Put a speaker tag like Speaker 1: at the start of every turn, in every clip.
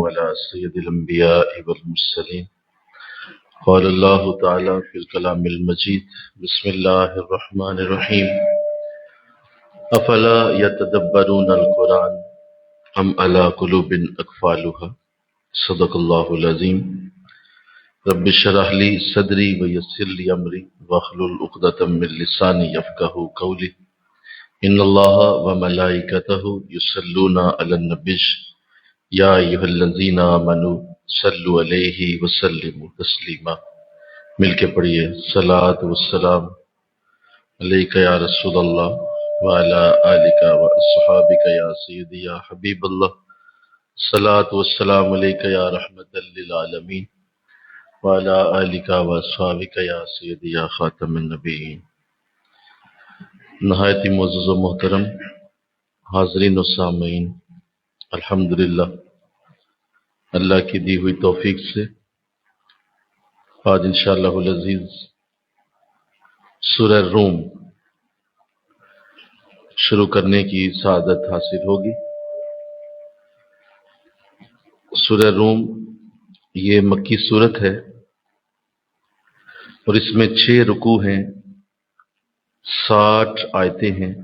Speaker 1: على سيد الأنبياء والمرسلين. قال الله تعالى في الكلام المجيد: بسم الله الرحمن الرحيم. أفلا يتدبرون القرآن أم على قلوب أقفالها. صدق الله العظيم. رب اشرح لي صدري ويسر لي أمري واحلل عقدة من لساني يفقهوا قولي. ان اللہ وملائکتہ یصلون علی النبی یا ایھا الذین آمنوا صلوا علیہ وسلموا تسلیما. مل کے پڑھیے: صلاۃ والسلام علیک یا رسول اللہ وعلی آلک واصحابک یا سیدی یا حبیب اللہ. صلاۃ والسلام علیک یا رحمۃ للعالمین وعلی آلک واصحابک یا سیدی یا خاتم النبیین. نہایت ہی معزز و محترم حاضرین و سامعین، الحمدللہ اللہ کی دی ہوئی توفیق سے آج انشاءاللہ العزیز سورہ روم شروع کرنے کی سعادت حاصل ہوگی. سورہ روم یہ مکی سورت ہے اور اس میں 6 رکوع ہیں، 60 آیتیں ہیں.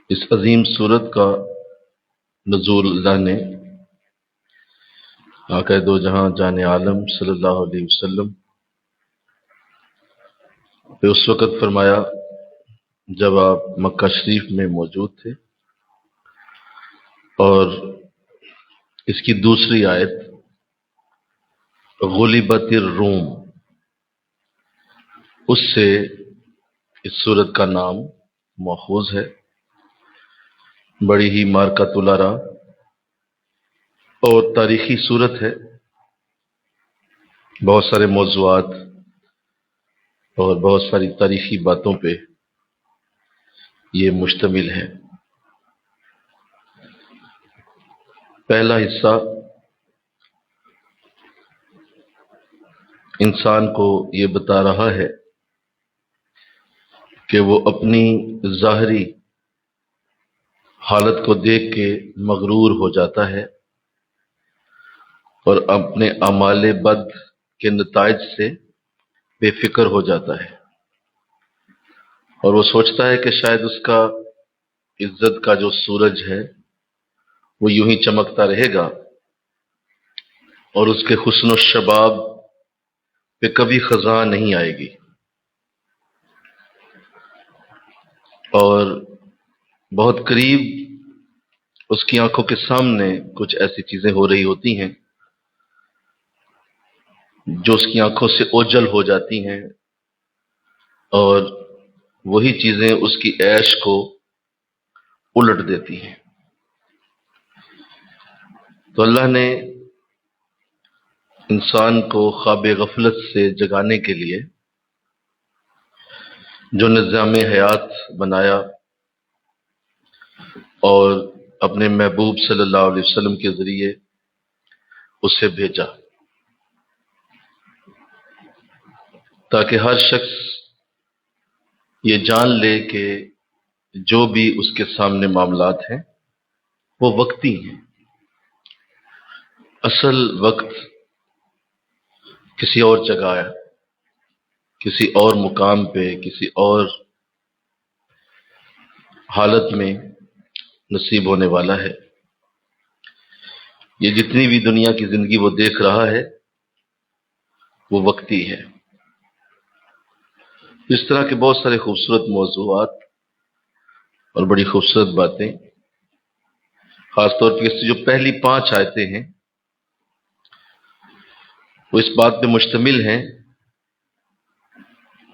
Speaker 1: اس عظیم سورت کا نزول اللہ نے آقا دو جہاں جان عالم صلی اللہ علیہ وسلم پہ اس وقت فرمایا جب آپ مکہ شریف میں موجود تھے، اور اس کی دوسری آیت غلبت الروم، اس سے اس سورت کا نام ماخوذ ہے. بڑی ہی مارکۃ الارا اور تاریخی سورت ہے. بہت سارے موضوعات اور بہت ساری تاریخی باتوں پہ یہ مشتمل ہے. پہلا حصہ انسان کو یہ بتا رہا ہے کہ وہ اپنی ظاہری حالت کو دیکھ کے مغرور ہو جاتا ہے اور اپنے اعمال بد کے نتائج سے بے فکر ہو جاتا ہے، اور وہ سوچتا ہے کہ شاید اس کا عزت کا جو سورج ہے وہ یوں ہی چمکتا رہے گا اور اس کے حسن و شباب پہ کبھی خزاں نہیں آئے گی. اور بہت قریب اس کی آنکھوں کے سامنے کچھ ایسی چیزیں ہو رہی ہوتی ہیں جو اس کی آنکھوں سے اوجھل ہو جاتی ہیں، اور وہی چیزیں اس کی عیش کو الٹ دیتی ہیں. تو اللہ نے انسان کو خواب غفلت سے جگانے کے لیے جو نظام حیات بنایا اور اپنے محبوب صلی اللہ علیہ وسلم کے ذریعے اسے بھیجا، تاکہ ہر شخص یہ جان لے کہ جو بھی اس کے سامنے معاملات ہیں وہ وقتی ہیں. اصل وقت کسی اور جگہ ہے، کسی اور مقام پہ، کسی اور حالت میں نصیب ہونے والا ہے. یہ جتنی بھی دنیا کی زندگی وہ دیکھ رہا ہے وہ وقتی ہے. اس طرح کے بہت سارے خوبصورت موضوعات اور بڑی خوبصورت باتیں، خاص طور پہ اس سے جو پہلی 5 آیتیں ہیں وہ اس بات پہ مشتمل ہیں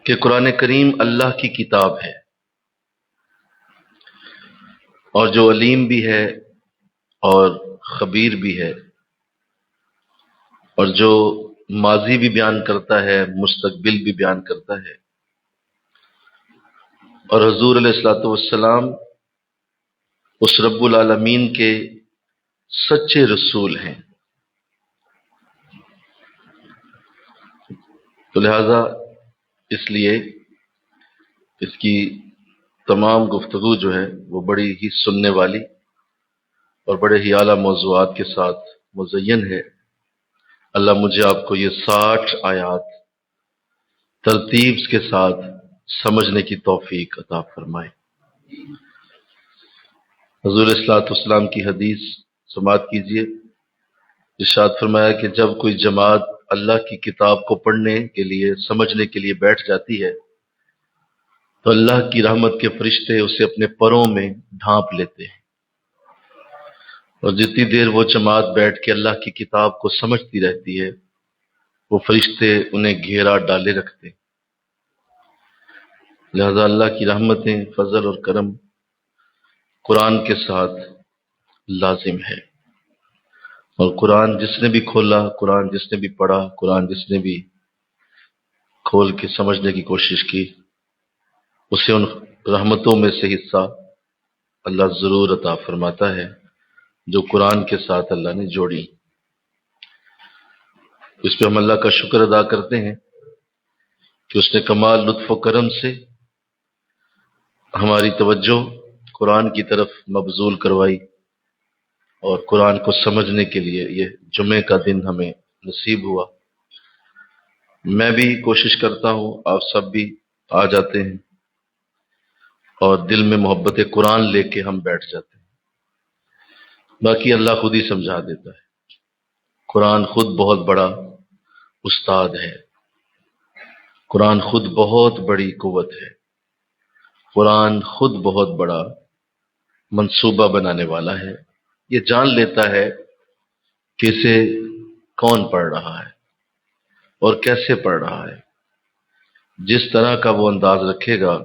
Speaker 1: کہ قرآن کریم اللہ کی کتاب ہے، اور جو علیم بھی ہے اور خبیر بھی ہے، اور جو ماضی بھی بیان کرتا ہے، مستقبل بھی بیان کرتا ہے. اور حضور علیہ الصلوۃ والسلام اس رب العالمین کے سچے رسول ہیں. تو لہذا اس لیے اس کی تمام گفتگو جو ہے وہ بڑی ہی سننے والی اور بڑے ہی اعلیٰ موضوعات کے ساتھ مزین ہے۔ اللہ مجھے آپ کو یہ 60 آیات ترتیب کے ساتھ سمجھنے کی توفیق عطا فرمائے۔ حضور صلی اللہ علیہ وسلم کی حدیث سماعت کیجیے۔ ارشاد فرمایا کہ جب کوئی جماعت اللہ کی کتاب کو پڑھنے کے لیے، سمجھنے کے لیے بیٹھ جاتی ہے تو اللہ کی رحمت کے فرشتے اسے اپنے پروں میں ڈھانپ لیتے ہیں، اور جتنی دیر وہ جماعت بیٹھ کے اللہ کی کتاب کو سمجھتی رہتی ہے وہ فرشتے انہیں گھیرا ڈالے رکھتے ہیں۔ لہذا اللہ کی رحمتیں، فضل اور کرم قرآن کے ساتھ لازم ہے، اور قرآن جس نے بھی کھولا، قرآن جس نے بھی پڑھا، قرآن جس نے بھی کھول کے سمجھنے کی کوشش کی، اسے ان رحمتوں میں سے حصہ اللہ ضرور عطا فرماتا ہے جو قرآن کے ساتھ اللہ نے جوڑی۔ اس پہ ہم اللہ کا شکر ادا کرتے ہیں کہ اس نے کمال لطف و کرم سے ہماری توجہ قرآن کی طرف مبذول کروائی، اور قرآن کو سمجھنے کے لیے یہ جمعے کا دن ہمیں نصیب ہوا۔ میں بھی کوشش کرتا ہوں، آپ سب بھی آ جاتے ہیں، اور دل میں محبت قرآن لے کے ہم بیٹھ جاتے ہیں، باقی اللہ خود ہی سمجھا دیتا ہے۔ قرآن خود بہت بڑا استاد ہے، قرآن خود بہت بڑی قوت ہے، قرآن خود بہت بڑا منصوبہ بنانے والا ہے۔ یہ جان لیتا ہے کہ اسے کون پڑھ رہا ہے اور کیسے پڑھ رہا ہے۔ جس طرح کا وہ انداز رکھے گا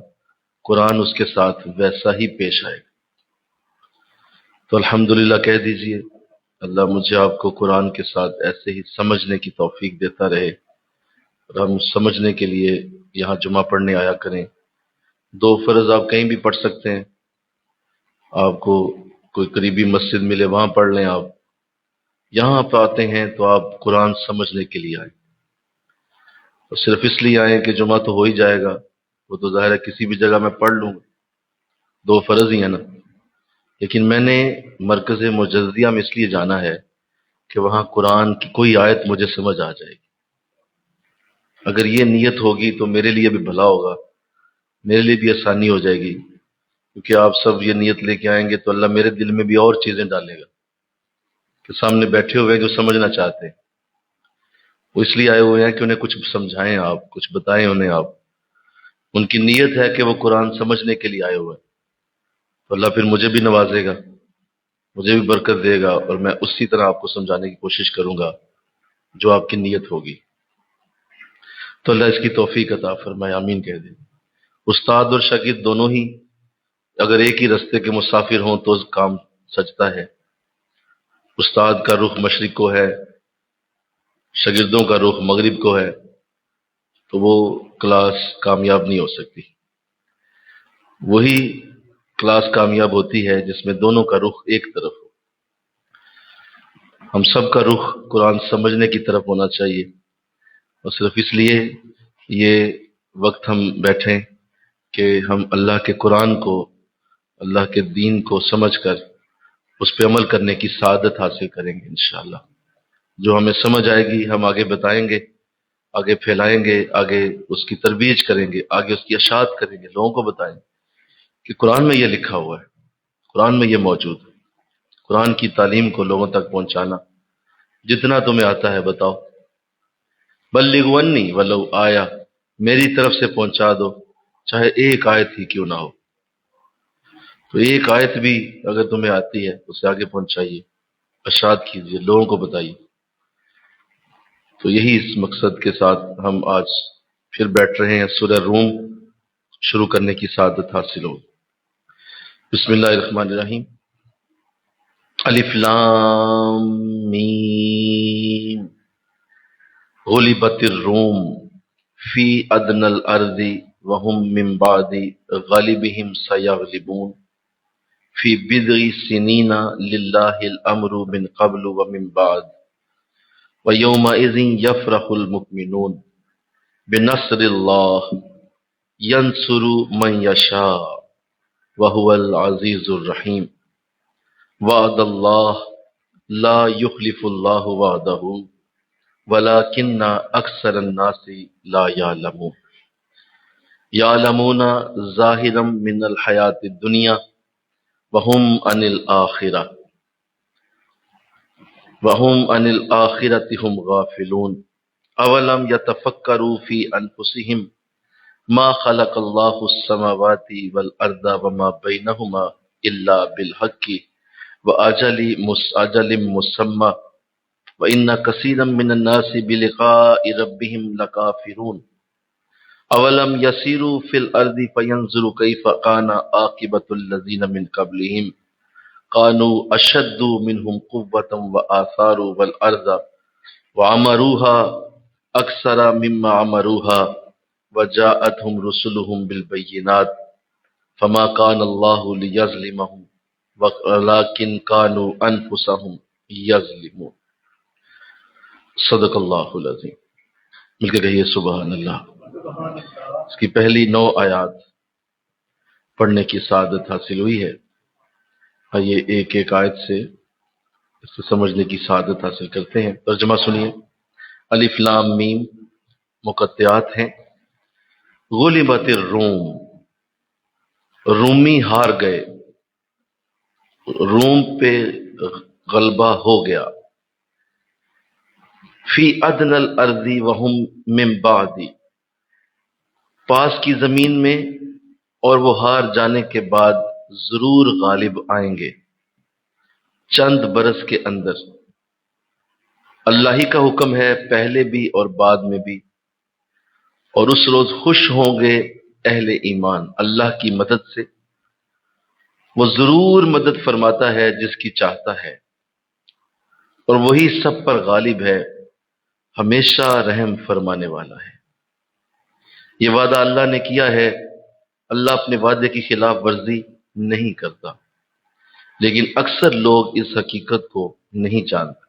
Speaker 1: قرآن اس کے ساتھ ویسا ہی پیش آئے گا۔ تو الحمدللہ کہہ دیجئے، اللہ مجھے آپ کو قرآن کے ساتھ ایسے ہی سمجھنے کی توفیق دیتا رہے، اور ہم سمجھنے کے لیے یہاں جمعہ پڑھنے آیا کریں۔ 2 فرض آپ کہیں بھی پڑھ سکتے ہیں، آپ کو کوئی قریبی مسجد ملے وہاں پڑھ لیں۔ آپ یہاں آپ آتے ہیں تو آپ قرآن سمجھنے کے لیے آئیں، اور صرف اس لیے آئیں کہ جمعہ تو ہو ہی جائے گا، وہ تو ظاہر ہے کسی بھی جگہ میں پڑھ لوں گا، 2 فرض ہی ہیں نا۔ لیکن میں نے مرکز مجددیہ میں اس لیے جانا ہے کہ وہاں قرآن کی کوئی آیت مجھے سمجھ آ جائے گی۔ اگر یہ نیت ہوگی تو میرے لیے بھی بھلا ہوگا، میرے لیے بھی آسانی ہو جائے گی، کیونکہ آپ سب یہ نیت لے کے آئیں گے تو اللہ میرے دل میں بھی اور چیزیں ڈالے گا کہ سامنے بیٹھے ہوئے ہیں جو سمجھنا چاہتے ہیں، وہ اس لیے آئے ہوئے ہیں کہ انہیں کچھ سمجھائیں، آپ کچھ بتائیں انہیں، آپ ان کی نیت ہے کہ وہ قرآن سمجھنے کے لیے آئے ہوئے ہیں، تو اللہ پھر مجھے بھی نوازے گا، مجھے بھی برکت دے گا، اور میں اسی طرح آپ کو سمجھانے کی کوشش کروں گا جو آپ کی نیت ہوگی۔ تو اللہ اس کی توفیق عطا فرمائے، آمین کہہ دیں۔ استاد اور شاگرد دونوں ہی اگر ایک ہی رستے کے مسافر ہوں تو کام سجتا ہے۔ استاد کا رخ مشرق کو ہے، شاگردوں کا رخ مغرب کو ہے، تو وہ کلاس کامیاب نہیں ہو سکتی۔ وہی کلاس کامیاب ہوتی ہے جس میں دونوں کا رخ ایک طرف ہو۔ ہم سب کا رخ قرآن سمجھنے کی طرف ہونا چاہیے، اور صرف اس لیے یہ وقت ہم بیٹھیں کہ ہم اللہ کے قرآن کو، اللہ کے دین کو سمجھ کر اس پہ عمل کرنے کی سعادت حاصل کریں گے انشاءاللہ۔ جو ہمیں سمجھ آئے گی ہم آگے بتائیں گے، آگے پھیلائیں گے، آگے اس کی ترویج کریں گے، آگے اس کی اشاعت کریں گے، لوگوں کو بتائیں گے کہ قرآن میں یہ لکھا ہوا ہے، قرآن میں یہ موجود ہے۔ قرآن کی تعلیم کو لوگوں تک پہنچانا، جتنا تمہیں آتا ہے بتاؤ، بلغوا انی ولو آیا، میری طرف سے پہنچا دو، چاہے ایک آیت ہی کیوں نہ ہو۔ تو ایک آیت بھی اگر تمہیں آتی ہے اسے آگے پہنچائیے، اشاعت کیجیے، لوگوں کو بتائیے۔ تو یہی اس مقصد کے ساتھ ہم آج پھر بیٹھ رہے ہیں، سورہ روم شروع کرنے کی سعادت حاصل ہو۔ بسم اللہ الرحمن الرحیم۔ الف لام میم، غلبت الروم فی ادنى الارض وهم من بعد غلبهم سيغلبون فی بضع سنین للہ الامر من قبل ومن بعد ویومئذ یفرح المؤمنون بنصر اللہ ینصر من یشاء وهو العزیز الرحیم۔ وعد اللہ لا یخلف اللہ وعدہ ولکن اکثر الناس لا یعلمون یعلمون ظاہرا من الحیات الدنیا وہم عن الآخرہ ہم غافلون اولم یتفکروا فی انفسہم ما خلق اللہ السماوات والارض وما بینہما الا بالحق وأجل مسمى وإن كثيرا من الناس بلقاء ربهم لكافرون أولم يسيروا في الأرض فينظروا كيف كان عاقبة الذين من قبلهم كانوا أشد منهم قوة وآثاروا الأرض وعمروها أكثر مما عمروها وجاءتهم رسلهم بالبينات فما كان الله ليظلمهم وَلَٰكِنْ كَانُوا أَنفُسَهُمْ يَظْلِمُونَ۔ صدق اللہ العظیم۔ مل کے کہیے سبحان اللہ۔ اس کی پہلی 9 آیات پڑھنے کی سعادت حاصل ہوئی ہے۔ آئیے ایک ایک آیت سے اس کو سمجھنے کی سعادت حاصل کرتے ہیں۔ ترجمہ سنیے۔ الف لام میم مقطعات ہیں۔ غلبت الروم، رومی ہار گئے، روم پہ غلبہ ہو گیا۔ فی ادنى الارض وهم من بعد، پاس کی زمین میں اور وہ ہار جانے کے بعد ضرور غالب آئیں گے، چند برس کے اندر۔ اللہ ہی کا حکم ہے پہلے بھی اور بعد میں بھی، اور اس روز خوش ہوں گے اہل ایمان اللہ کی مدد سے۔ وہ ضرور مدد فرماتا ہے جس کی چاہتا ہے، اور وہی سب پر غالب ہے، ہمیشہ رحم فرمانے والا ہے۔ یہ وعدہ اللہ نے کیا ہے، اللہ اپنے وعدے کی خلاف ورزی نہیں کرتا، لیکن اکثر لوگ اس حقیقت کو نہیں جانتے۔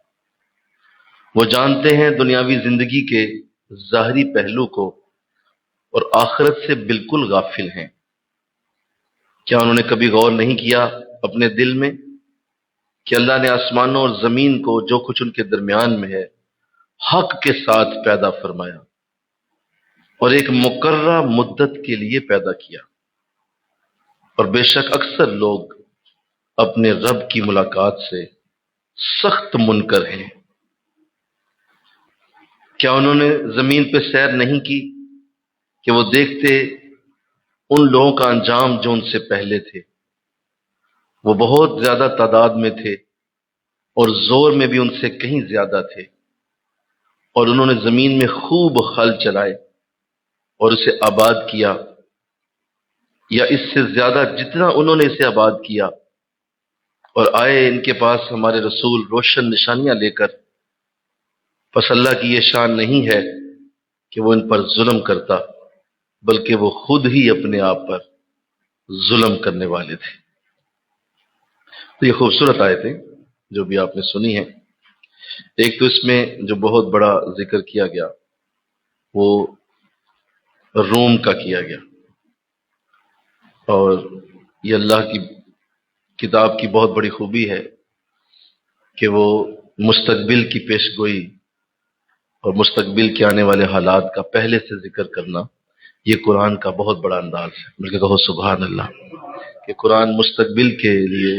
Speaker 1: وہ جانتے ہیں دنیاوی زندگی کے ظاہری پہلو کو اور آخرت سے بالکل غافل ہیں۔ کیا انہوں نے کبھی غور نہیں کیا اپنے دل میں کہ اللہ نے آسمانوں اور زمین کو جو کچھ ان کے درمیان میں ہے حق کے ساتھ پیدا فرمایا اور ایک مقررہ مدت کے لیے پیدا کیا، اور بے شک اکثر لوگ اپنے رب کی ملاقات سے سخت منکر ہیں۔ کیا انہوں نے زمین پہ سیر نہیں کی کہ وہ دیکھتے ان لوگوں کا انجام جو ان سے پہلے تھے؟ وہ بہت زیادہ تعداد میں تھے اور زور میں بھی ان سے کہیں زیادہ تھے، اور انہوں نے زمین میں خوب خل چلائے اور اسے آباد کیا، یا اس سے زیادہ جتنا انہوں نے اسے آباد کیا۔ اور آئے ان کے پاس ہمارے رسول روشن نشانیاں لے کر، پس اللہ کی یہ شان نہیں ہے کہ وہ ان پر ظلم کرتا، بلکہ وہ خود ہی اپنے آپ پر ظلم کرنے والے تھے۔ تو یہ خوبصورت آیتیں جو بھی آپ نے سنی ہیں، ایک تو اس میں جو بہت بڑا ذکر کیا گیا وہ روم کا کیا گیا، اور یہ اللہ کی کتاب کی بہت بڑی خوبی ہے کہ وہ مستقبل کی پیش گوئی اور مستقبل کے آنے والے حالات کا پہلے سے ذکر کرنا، یہ قرآن کا بہت بڑا انداز ہے۔ مل کے کہو سبحان اللہ، کہ قرآن مستقبل کے لیے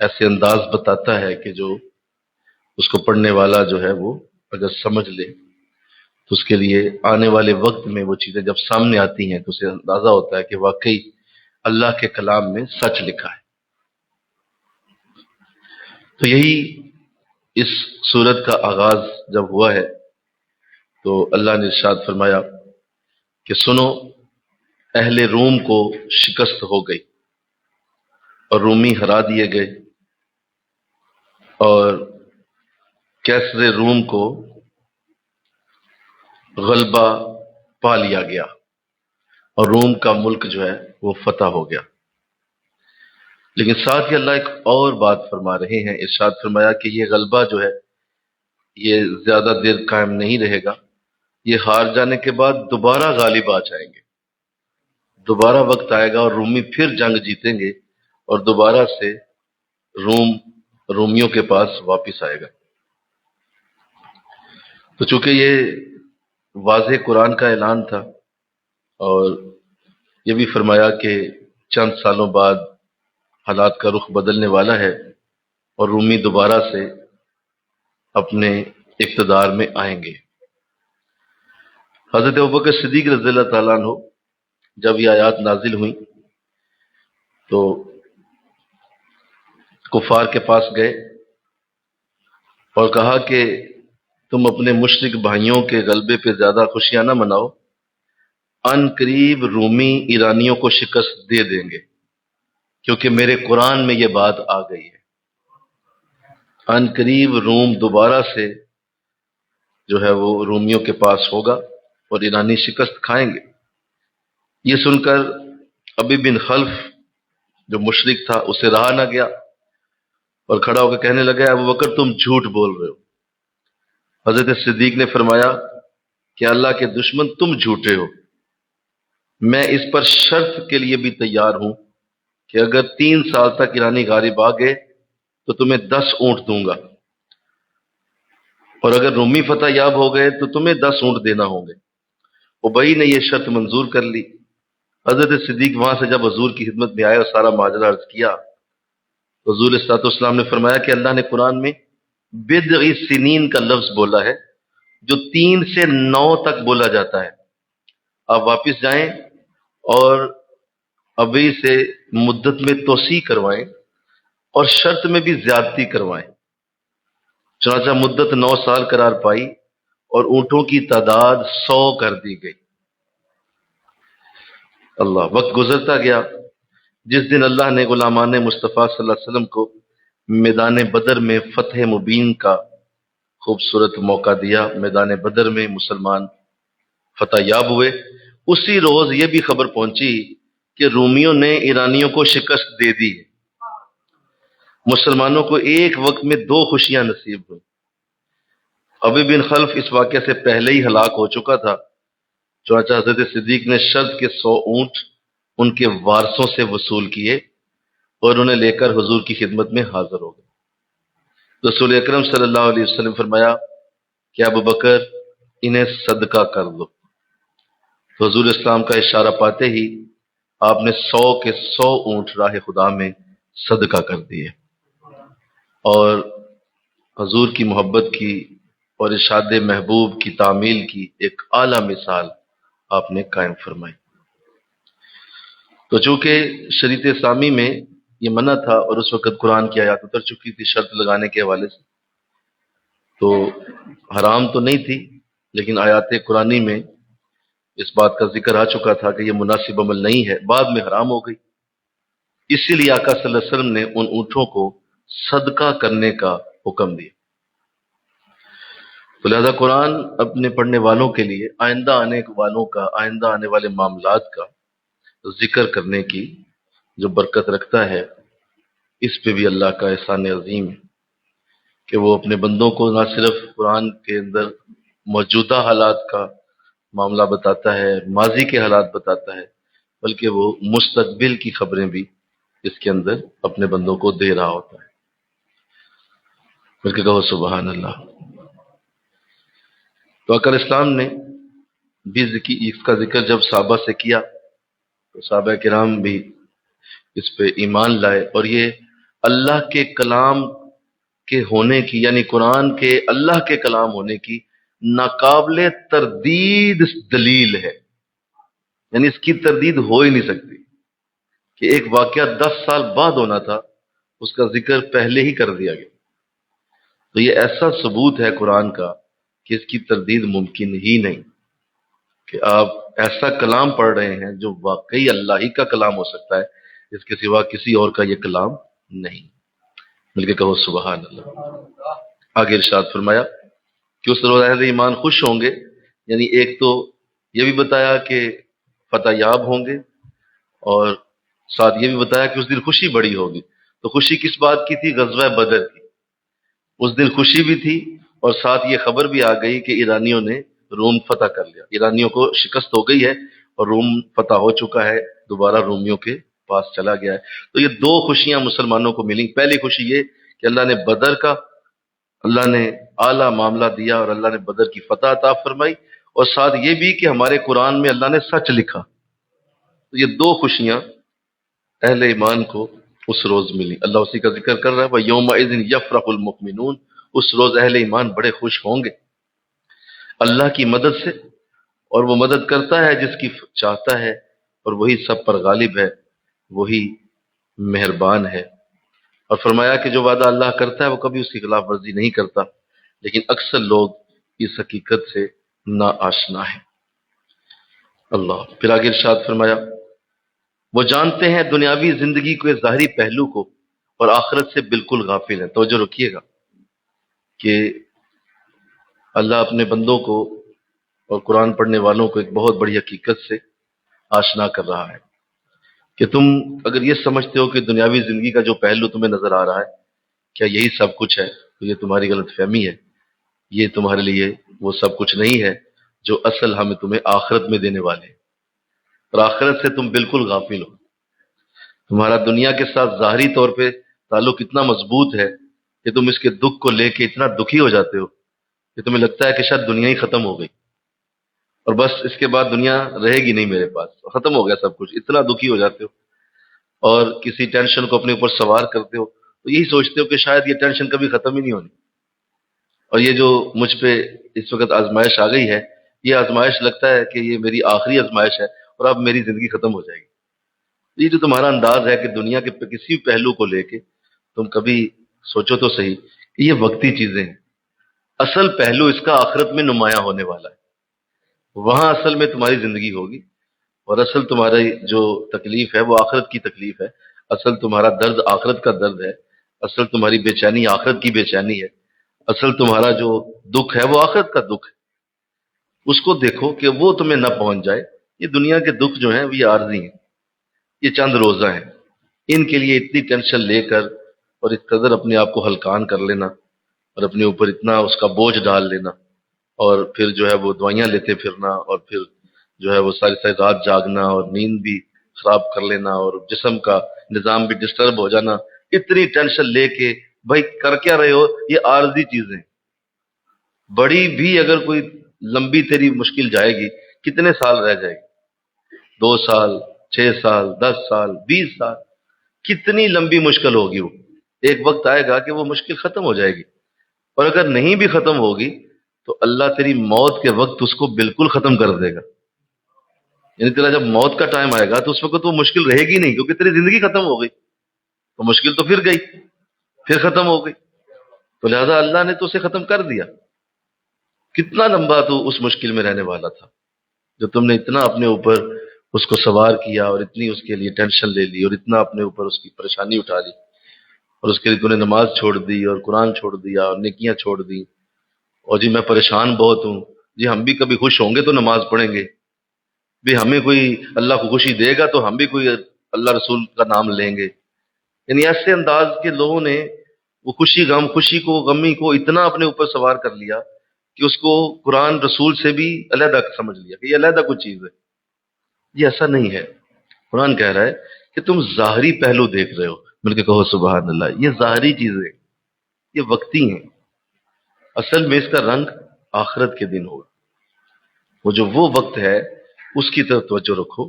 Speaker 1: ایسے انداز بتاتا ہے کہ جو اس کو پڑھنے والا جو ہے وہ اگر سمجھ لے تو اس کے لیے آنے والے وقت میں وہ چیزیں جب سامنے آتی ہیں تو اسے اندازہ ہوتا ہے کہ واقعی اللہ کے کلام میں سچ لکھا ہے۔ تو یہی اس سورت کا آغاز جب ہوا ہے تو اللہ نے ارشاد فرمایا کہ سنو، اہل روم کو شکست ہو گئی اور رومی ہرا دیے گئے، اور کیسر روم کو غلبہ پا لیا گیا، اور روم کا ملک جو ہے وہ فتح ہو گیا۔ لیکن ساتھ ہی اللہ ایک اور بات فرما رہے ہیں، ارشاد فرمایا کہ یہ غلبہ جو ہے یہ زیادہ دیر قائم نہیں رہے گا، یہ ہار جانے کے بعد دوبارہ غالب آ جائیں گے، دوبارہ وقت آئے گا اور رومی پھر جنگ جیتیں گے اور دوبارہ سے رومیوں کے پاس واپس آئے گا۔ تو چونکہ یہ واضح قرآن کا اعلان تھا، اور یہ بھی فرمایا کہ چند سالوں بعد حالات کا رخ بدلنے والا ہے اور رومی دوبارہ سے اپنے اقتدار میں آئیں گے۔ حضرت ابوبکر صدیق رضی اللہ تعالیٰ عنہ جب یہ آیات نازل ہوئیں تو کفار کے پاس گئے اور کہا کہ تم اپنے مشرک بھائیوں کے غلبے پہ زیادہ خوشیاں نہ مناؤ، ان قریب رومی ایرانیوں کو شکست دے دیں گے، کیونکہ میرے قرآن میں یہ بات آ گئی ہے۔ ان قریب روم دوبارہ سے جو ہے وہ رومیوں کے پاس ہوگا اور ایرانی شکست کھائیں گے۔ یہ سن کر ابی بن خلف جو مشرک تھا اسے رہا نہ گیا اور کھڑا ہو کے کہنے لگا، ابو بکر تم جھوٹ بول رہے ہو۔ حضرت صدیق نے فرمایا کہ اللہ کے دشمن تم جھوٹے ہو، میں اس پر شرط کے لیے بھی تیار ہوں کہ اگر 3 سال تک ایرانی غالب آ گئے تو تمہیں 10 اونٹ دوں گا، اور اگر رومی فتح یاب ہو گئے تو تمہیں 10 اونٹ دینا ہوں گے۔ ابئی نے یہ شرط منظور کر لی۔ حضرت صدیق وہاں سے جب حضور کی خدمت میں آئے اور سارا ماجرا عرض کیا، حضور صلی اللہ علیہ وسلم نے فرمایا کہ اللہ نے قرآن میں بضع سنین کا لفظ بولا ہے جو 3 سے 9 تک بولا جاتا ہے۔ آپ واپس جائیں اور ابھی سے مدت میں توسیع کروائیں اور شرط میں بھی زیادتی کروائیں۔ چنانچہ مدت 9 سال قرار پائی اور اونٹوں کی تعداد 100 کر دی گئی۔ اللہ، وقت گزرتا گیا۔ جس دن اللہ نے غلامان مصطفیٰ صلی اللہ علیہ وسلم کو میدان بدر میں فتح مبین کا خوبصورت موقع دیا، میدان بدر میں مسلمان فتح یاب ہوئے، اسی روز یہ بھی خبر پہنچی کہ رومیوں نے ایرانیوں کو شکست دے دی۔ مسلمانوں کو ایک وقت میں 2 خوشیاں نصیب ہوئیں۔ ابی بن خلف اس واقعے سے پہلے ہی ہلاک ہو چکا تھا، چنانچہ حضرت صدیق نے شرط کے 100 اونٹ ان کے وارثوں سے وصول کیے اور انہیں لے کر حضور کی خدمت میں حاضر ہو گئے۔ رسول اکرم صلی اللہ علیہ وسلم فرمایا کہ ابو بکر انہیں صدقہ کر دو۔ تو حضور اسلام کا اشارہ پاتے ہی آپ نے 100 کے 100 اونٹ راہ خدا میں صدقہ کر دیے، اور حضور کی محبت کی اور ارشاد محبوب کی تعمیل کی ایک اعلیٰ مثال آپ نے قائم فرمائی۔ تو چونکہ شریعت اسلامی میں یہ منع تھا اور اس وقت قرآن کی آیات اتر چکی تھی شرط لگانے کے حوالے سے، تو حرام تو نہیں تھی، لیکن آیات قرآنی میں اس بات کا ذکر آ چکا تھا کہ یہ مناسب عمل نہیں ہے، بعد میں حرام ہو گئی۔ اسی لیے آقا صلی اللہ علیہ وسلم نے ان اونٹوں کو صدقہ کرنے کا حکم دیا۔ تو لہذا قرآن اپنے پڑھنے والوں کے لیے آئندہ آنے والوں کا، آئندہ آنے والے معاملات کا ذکر کرنے کی جو برکت رکھتا ہے، اس پہ بھی اللہ کا احسان عظیم ہے کہ وہ اپنے بندوں کو نہ صرف قرآن کے اندر موجودہ حالات کا معاملہ بتاتا ہے، ماضی کے حالات بتاتا ہے، بلکہ وہ مستقبل کی خبریں بھی اس کے اندر اپنے بندوں کو دے رہا ہوتا ہے۔ مل کے کہو سبحان اللہ۔ تو آقا اسلام نے بھی اس کا ذکر جب صحابہ سے کیا تو صحابہ کرام بھی اس پہ ایمان لائے، اور یہ اللہ کے کلام کے ہونے کی، یعنی قرآن کے اللہ کے کلام ہونے کی ناقابل تردید دلیل ہے، یعنی اس کی تردید ہو ہی نہیں سکتی کہ ایک واقعہ 10 سال بعد ہونا تھا، اس کا ذکر پہلے ہی کر دیا گیا۔ تو یہ ایسا ثبوت ہے قرآن کا کہ اس کی تردید ممکن ہی نہیں کہ آپ ایسا کلام پڑھ رہے ہیں جو واقعی اللہ ہی کا کلام ہو سکتا ہے، اس کے سوا کسی اور کا یہ کلام نہیں۔ مل کے کہو سبحان اللہ۔ آگے ارشاد فرمایا کہ اس روز اہل ایمان خوش ہوں گے، یعنی ایک تو یہ بھی بتایا کہ فتح یاب ہوں گے، اور ساتھ یہ بھی بتایا کہ اس دن خوشی بڑی ہوگی۔ تو خوشی کس بات کی تھی؟ غزوہ بدر کی۔ اس دن خوشی بھی تھی اور ساتھ یہ خبر بھی آ گئی کہ ایرانیوں نے روم فتح کر لیا، ایرانیوں کو شکست ہو گئی ہے اور روم فتح ہو چکا ہے دوبارہ رومیوں کے پاس چلا گیا ہے۔ تو یہ دو خوشیاں مسلمانوں کو ملیں۔ پہلی خوشی یہ کہ اللہ نے بدر کا اللہ نے اعلیٰ معاملہ دیا اور اللہ نے بدر کی فتح عطا فرمائی، اور ساتھ یہ بھی کہ ہمارے قرآن میں اللہ نے سچ لکھا۔ تو یہ دو خوشیاں اہل ایمان کو اس روز ملی۔ اللہ اسی کا ذکر کر رہا ہے، وَيَوْمَئِذٍ يَفْرَحُ الْمُؤْمِنُونَ، اس روز اہل ایمان بڑے خوش ہوں گے اللہ کی مدد سے، اور وہ مدد کرتا ہے جس کی چاہتا ہے، اور وہی سب پر غالب ہے، وہی مہربان ہے۔ اور فرمایا کہ جو وعدہ اللہ کرتا ہے وہ کبھی اس کی خلاف ورزی نہیں کرتا، لیکن اکثر لوگ اس حقیقت سے نا آشنا ہیں۔ اللہ پھر آگے ارشاد فرمایا، وہ جانتے ہیں دنیاوی زندگی کے ظاہری پہلو کو اور آخرت سے بالکل غافل ہیں۔ توجہ رکھیے گا کہ اللہ اپنے بندوں کو اور قرآن پڑھنے والوں کو ایک بہت بڑی حقیقت سے آشنا کر رہا ہے کہ تم اگر یہ سمجھتے ہو کہ دنیاوی زندگی کا جو پہلو تمہیں نظر آ رہا ہے کیا یہی سب کچھ ہے، تو یہ تمہاری غلط فہمی ہے۔ یہ تمہارے لیے وہ سب کچھ نہیں ہے جو اصل ہم تمہیں آخرت میں دینے والے ہیں، اور آخرت سے تم بالکل غافل ہو۔ تمہارا دنیا کے ساتھ ظاہری طور پہ تعلق اتنا مضبوط ہے کہ تم اس کے دکھ کو لے کے اتنا دکھی ہو جاتے ہو کہ تمہیں لگتا ہے کہ شاید دنیا ہی ختم ہو گئی اور بس اس کے بعد دنیا رہے گی نہیں میرے پاس، ختم ہو گیا سب کچھ، اتنا دکھی ہو جاتے ہو اور کسی ٹینشن کو اپنے اوپر سوار کرتے ہو، تو یہی سوچتے ہو کہ شاید یہ ٹینشن کبھی ختم ہی نہیں ہونی، اور یہ جو مجھ پہ اس وقت آزمائش آ گئی ہے، یہ آزمائش لگتا ہے کہ یہ میری آخری آزمائش ہے اور اب میری زندگی ختم ہو جائے گی۔ یہ جو تمہارا انداز ہے کہ دنیا کے کسی پہلو کو لے کے تم کبھی سوچو تو صحیح کہ یہ وقتی چیزیں ہیں، اصل پہلو اس کا آخرت میں نمایاں ہونے والا ہے، وہاں اصل میں تمہاری زندگی ہوگی، اور اصل تمہاری جو تکلیف ہے وہ آخرت کی تکلیف ہے، اصل تمہارا درد آخرت کا درد ہے، اصل تمہاری بے چینی آخرت کی بے چینی ہے، اصل تمہارا جو دکھ ہے وہ آخرت کا دکھ ہے۔ اس کو دیکھو کہ وہ تمہیں نہ پہنچ جائے۔ یہ دنیا کے دکھ جو ہیں وہ یہ عارضی ہیں، یہ چند روزہ ہیں، ان کے لیے اتنی ٹینشن لے کر اور اس قدر اپنے آپ کو ہلکان کر لینا اور اپنے اوپر اتنا اس کا بوجھ ڈال لینا، اور پھر جو ہے وہ دوائیاں لیتے پھرنا، اور پھر جو ہے وہ ساری ساری رات جاگنا اور نیند بھی خراب کر لینا اور جسم کا نظام بھی ڈسٹرب ہو جانا، اتنی ٹینشن لے کے بھائی کر کیا رہے ہو؟ یہ عارضی چیزیں، بڑی بھی اگر کوئی لمبی تیری مشکل جائے گی کتنے سال رہ جائے گی؟ 2 سال، 6 سال، 10 سال، 20 سال، کتنی لمبی مشکل ہوگی وہ؟ ایک وقت آئے گا کہ وہ مشکل ختم ہو جائے گی، اور اگر نہیں بھی ختم ہوگی تو اللہ تیری موت کے وقت اس کو بالکل ختم کر دے گا۔ یعنی تیرا جب موت کا ٹائم آئے گا تو اس وقت وہ مشکل رہے گی نہیں، کیونکہ تیری زندگی ختم ہو گئی، تو مشکل تو پھر گئی، پھر ختم ہو گئی، تو لہذا اللہ نے تو اسے ختم کر دیا۔ کتنا لمبا تو اس مشکل میں رہنے والا تھا جو تم نے اتنا اپنے اوپر اس کو سوار کیا اور اتنی اس کے لیے ٹینشن لے لی اور اتنا اپنے اوپر اس کی پریشانی اٹھا لی، اور اس کے لیے تو نے نماز چھوڑ دی اور قرآن چھوڑ دیا اور نیکیاں چھوڑ دی، اور جی میں پریشان بہت ہوں، جی ہم بھی کبھی خوش ہوں گے تو نماز پڑھیں گے، بھی ہمیں کوئی اللہ کو خوشی دے گا تو ہم بھی کوئی اللہ رسول کا نام لیں گے۔ یعنی ایسے انداز کے لوگوں نے وہ خوشی کو غمی کو اتنا اپنے اوپر سوار کر لیا کہ اس کو قرآن رسول سے بھی علیحدہ سمجھ لیا کہ یہ علیحدہ کوئی چیز ہے۔ یہ ایسا نہیں ہے، قرآن کہہ رہا ہے کہ تم ظاہری پہلو دیکھ رہے ہو، مل کے کہو سبحان اللہ، یہ ظاہری چیزیں یہ وقتی ہیں، اصل میں اس کا رنگ آخرت کے دن ہوگا، وہ وقت ہے اس کی طرف توجہ رکھو۔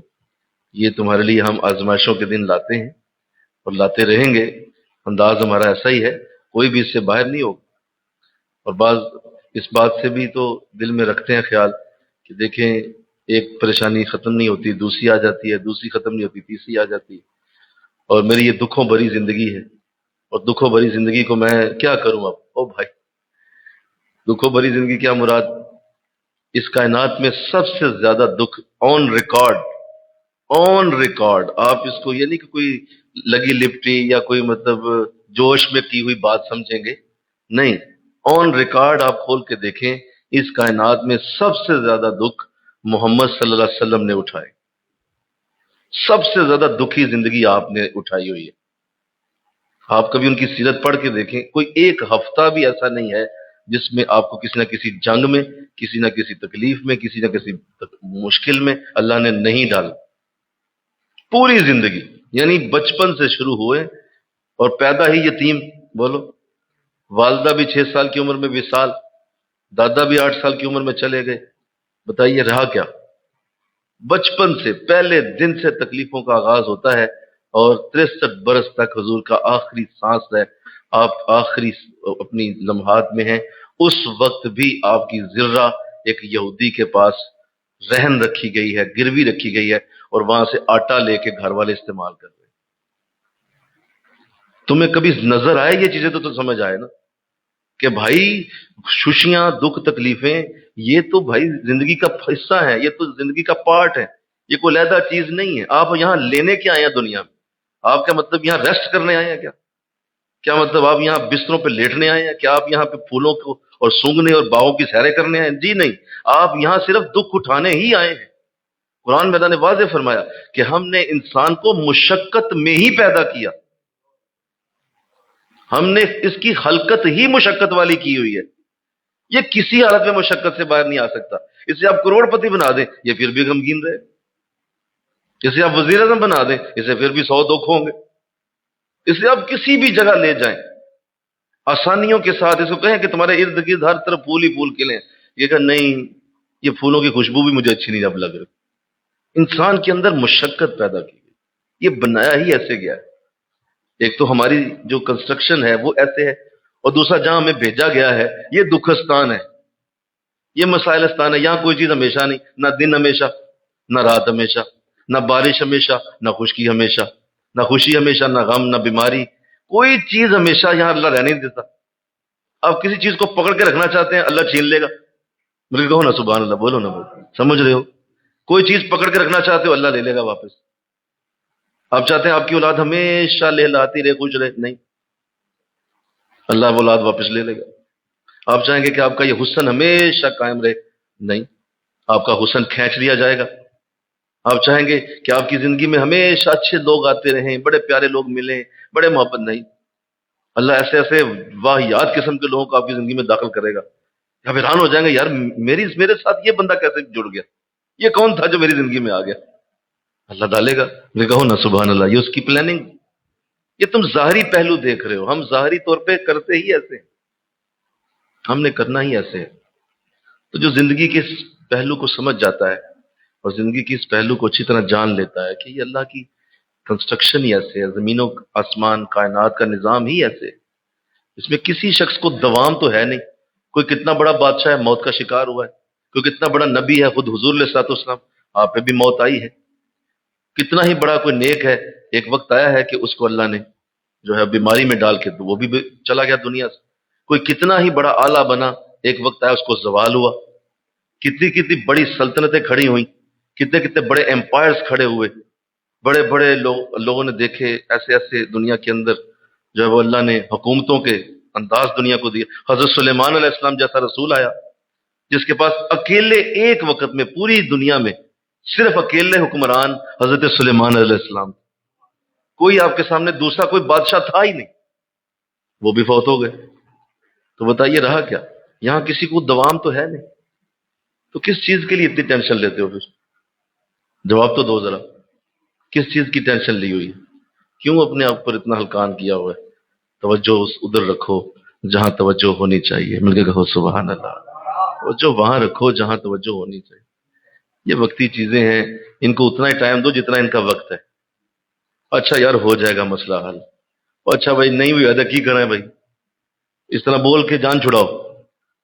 Speaker 1: یہ تمہارے لیے ہم آزمائشوں کے دن لاتے ہیں اور لاتے رہیں گے، انداز ہمارا ایسا ہی ہے، کوئی بھی اس سے باہر نہیں ہوگا۔ اور بعض اس بات سے بھی تو دل میں رکھتے ہیں خیال کہ دیکھیں ایک پریشانی ختم نہیں ہوتی دوسری آ جاتی ہے، دوسری ختم نہیں ہوتی تیسری آ جاتی ہے، اور میری یہ دکھوں بھری زندگی ہے، اور دکھوں بھری زندگی کو میں کیا کروں اب؟ او بھائی، دکھوں بھری زندگی کیا مراد؟ اس کائنات میں سب سے زیادہ دکھ آن ریکارڈ، آپ اس کو یہ نہیں کہ کوئی لگی لپٹی یا کوئی مطلب جوش میں کی ہوئی بات سمجھیں گے، نہیں، آن ریکارڈ آپ کھول کے دیکھیں، اس کائنات میں سب سے زیادہ دکھ محمد صلی اللہ علیہ وسلم نے اٹھائے، سب سے زیادہ دکھی زندگی آپ نے اٹھائی ہوئی ہے۔ آپ کبھی ان کی سیرت پڑھ کے دیکھیں، کوئی ایک ہفتہ بھی ایسا نہیں ہے جس میں آپ کو کسی نہ کسی جنگ میں، کسی نہ کسی تکلیف میں، کسی نہ کسی مشکل میں اللہ نے نہیں ڈالا، پوری زندگی۔ یعنی بچپن سے شروع ہوئے اور پیدا ہی یتیم. بولو، والدہ بھی 6 سال کی عمر میں وصال، دادا بھی 8 سال کی عمر میں چلے گئے. بتائیے رہا کیا؟ بچپن سے پہلے دن سے تکلیفوں کا آغاز ہوتا ہے اور 63 برس تک حضور کا آخری سانس ہے، آپ آخری اپنی لمحات میں ہیں. اس وقت بھی آپ کی ذرہ ایک یہودی کے پاس رہن رکھی گئی ہے، گروی رکھی گئی ہے، اور وہاں سے آٹا لے کے گھر والے استعمال کر رہے ہیں. تمہیں کبھی نظر آئے یہ چیزیں تو سمجھ آئے نا کہ بھائی خوشیاں، دکھ، تکلیفیں یہ تو بھائی زندگی کا حصہ ہے، یہ تو زندگی کا پارٹ ہے، یہ کوئی علیحدہ چیز نہیں ہے. آپ یہاں لینے کیا آئے ہیں دنیا میں؟ آپ کا مطلب یہاں ریسٹ کرنے آئے ہیں کیا؟ کیا مطلب آپ یہاں بستروں پہ لیٹنے آئے ہیں؟ کیا آپ یہاں پہ پھولوں کو اور سونگھنے اور باغوں کی سیریں کرنے آئے ہیں؟ جی نہیں، آپ یہاں صرف دکھ اٹھانے ہی آئے ہیں. قرآن میں اللہ نے واضح فرمایا کہ ہم نے انسان کو مشقت میں ہی پیدا کیا، ہم نے اس کی خلقت ہی مشقت والی کی ہوئی ہے. یہ کسی حالت میں مشقت سے باہر نہیں آ سکتا. اسے آپ کروڑ پتی بنا دیں یہ پھر بھی غمگین رہے، اسے آپ وزیر اعظم بنا دیں اسے پھر بھی 100 دکھ ہوں گے. اسے آپ کسی بھی جگہ لے جائیں آسانیوں کے ساتھ، اس کو کہیں کہ تمہارے ارد گرد ہر طرف پھول ہی پھول کھلیں، یہ کہ نہیں یہ پھولوں کی خوشبو بھی مجھے اچھی نہیں اب لگ رہی. انسان کے اندر مشقت پیدا کی گئی، یہ بنایا ہی ایسے گیا ہے. ایک تو ہماری جو کنسٹرکشن ہے وہ ایسے ہے، اور دوسرا جہاں ہمیں بھیجا گیا ہے یہ دکھستان ہے، یہ مسائلستان ہے. یہاں کوئی چیز ہمیشہ نہیں، نہ دن ہمیشہ، نہ رات ہمیشہ، نہ بارش ہمیشہ، نہ خشکی ہمیشہ، نہ خوشی ہمیشہ، نہ غم، نہ بیماری. کوئی چیز ہمیشہ یہاں اللہ رہنے نہیں دیتا. آپ کسی چیز کو پکڑ کے رکھنا چاہتے ہیں اللہ چھین لے گا. مجھے کہو نا سبحان اللہ، بولو نا، بولو سمجھ رہے ہو؟ کوئی چیز پکڑ کے رکھنا چاہتے ہو اللہ لے لے گا واپس. آپ چاہتے ہیں آپ کی اولاد ہمیشہ لہلاتی رہے، خوش رہے، نہیں، اللہ وہ اولاد واپس لے لے گا. آپ چاہیں گے کہ آپ کا یہ حسن ہمیشہ قائم رہے، نہیں، آپ کا حسن کھینچ لیا جائے گا. آپ چاہیں گے کہ آپ کی زندگی میں ہمیشہ اچھے لوگ آتے رہیں، بڑے پیارے لوگ ملیں، بڑے محبت، نہیں، اللہ ایسے ایسے واہیات قسم کے لوگوں کو آپ کی زندگی میں داخل کرے گا. آپ حیران ہو جائیں گے یار میرے ساتھ یہ بندہ کیسے جڑ گیا، یہ کون تھا جو میری زندگی میں آ گیا. اللہ ڈالے گا. میں کہو نا سبحان اللہ، یہ اس کی پلاننگ. یہ تم ظاہری پہلو دیکھ رہے ہو، ہم ظاہری طور پہ کرتے ہی ایسے ہیں، ہم نے کرنا ہی ایسے ہے. تو جو زندگی کے اس پہلو کو سمجھ جاتا ہے اور زندگی کی اس پہلو کو اچھی طرح جان لیتا ہے کہ یہ اللہ کی کنسٹرکشن ہی ایسے ہے، زمین و آسمان کائنات کا نظام ہی ایسے ہے. اس میں کسی شخص کو دوام تو ہے نہیں. کوئی کتنا بڑا بادشاہ ہے موت کا شکار ہوا ہے، کوئی کتنا بڑا نبی ہے، خود حضور علیہ الصلوۃ والسلام آپ پہ بھی موت آئی ہے. کتنا ہی بڑا کوئی نیک ہے، ایک وقت آیا ہے کہ اس کو اللہ نے جو ہے بیماری میں ڈال کے تو وہ بھی چلا گیا دنیا سے. کوئی کتنا ہی بڑا آلہ بنا، ایک وقت آیا اس کو زوال ہوا. کتنی کتنی بڑی سلطنتیں کھڑی ہوئیں، کتنے کتنے بڑے امپائرز کھڑے ہوئے، بڑے بڑے لوگوں نے دیکھے ایسے ایسے دنیا کے اندر جو ہے وہ اللہ نے حکومتوں کے انداز دنیا کو دیے. حضرت سلیمان علیہ السلام جیسا رسول آیا جس کے پاس اکیلے ایک وقت میں پوری دنیا میں صرف اکیلے حکمران حضرت سلیمان علیہ السلام، کوئی آپ کے سامنے دوسرا کوئی بادشاہ تھا ہی نہیں، وہ بھی فوت ہو گئے. تو بتائیے رہا کیا؟ یہاں کسی کو دوام تو ہے نہیں، تو کس چیز کے لیے اتنی ٹینشن لیتے ہو؟ پھر جواب تو دو ذرا، کس چیز کی ٹینشن لی ہوئی ہے؟ کیوں اپنے آپ پر اتنا ہلکان کیا ہوا ہے؟ توجہ ادھر رکھو جہاں توجہ ہونی چاہیے. مل کے کہو سبحان اللہ. توجہ وہاں رکھو جہاں توجہ ہونی چاہیے. یہ وقتی چیزیں ہیں، ان کو اتنا ہی ٹائم دو جتنا ان کا وقت ہے. اچھا یار ہو جائے گا مسئلہ حل، اچھا بھائی نہیں ہوئی ادا کی کریں بھائی، اس طرح بول کے جان چھڑاؤ.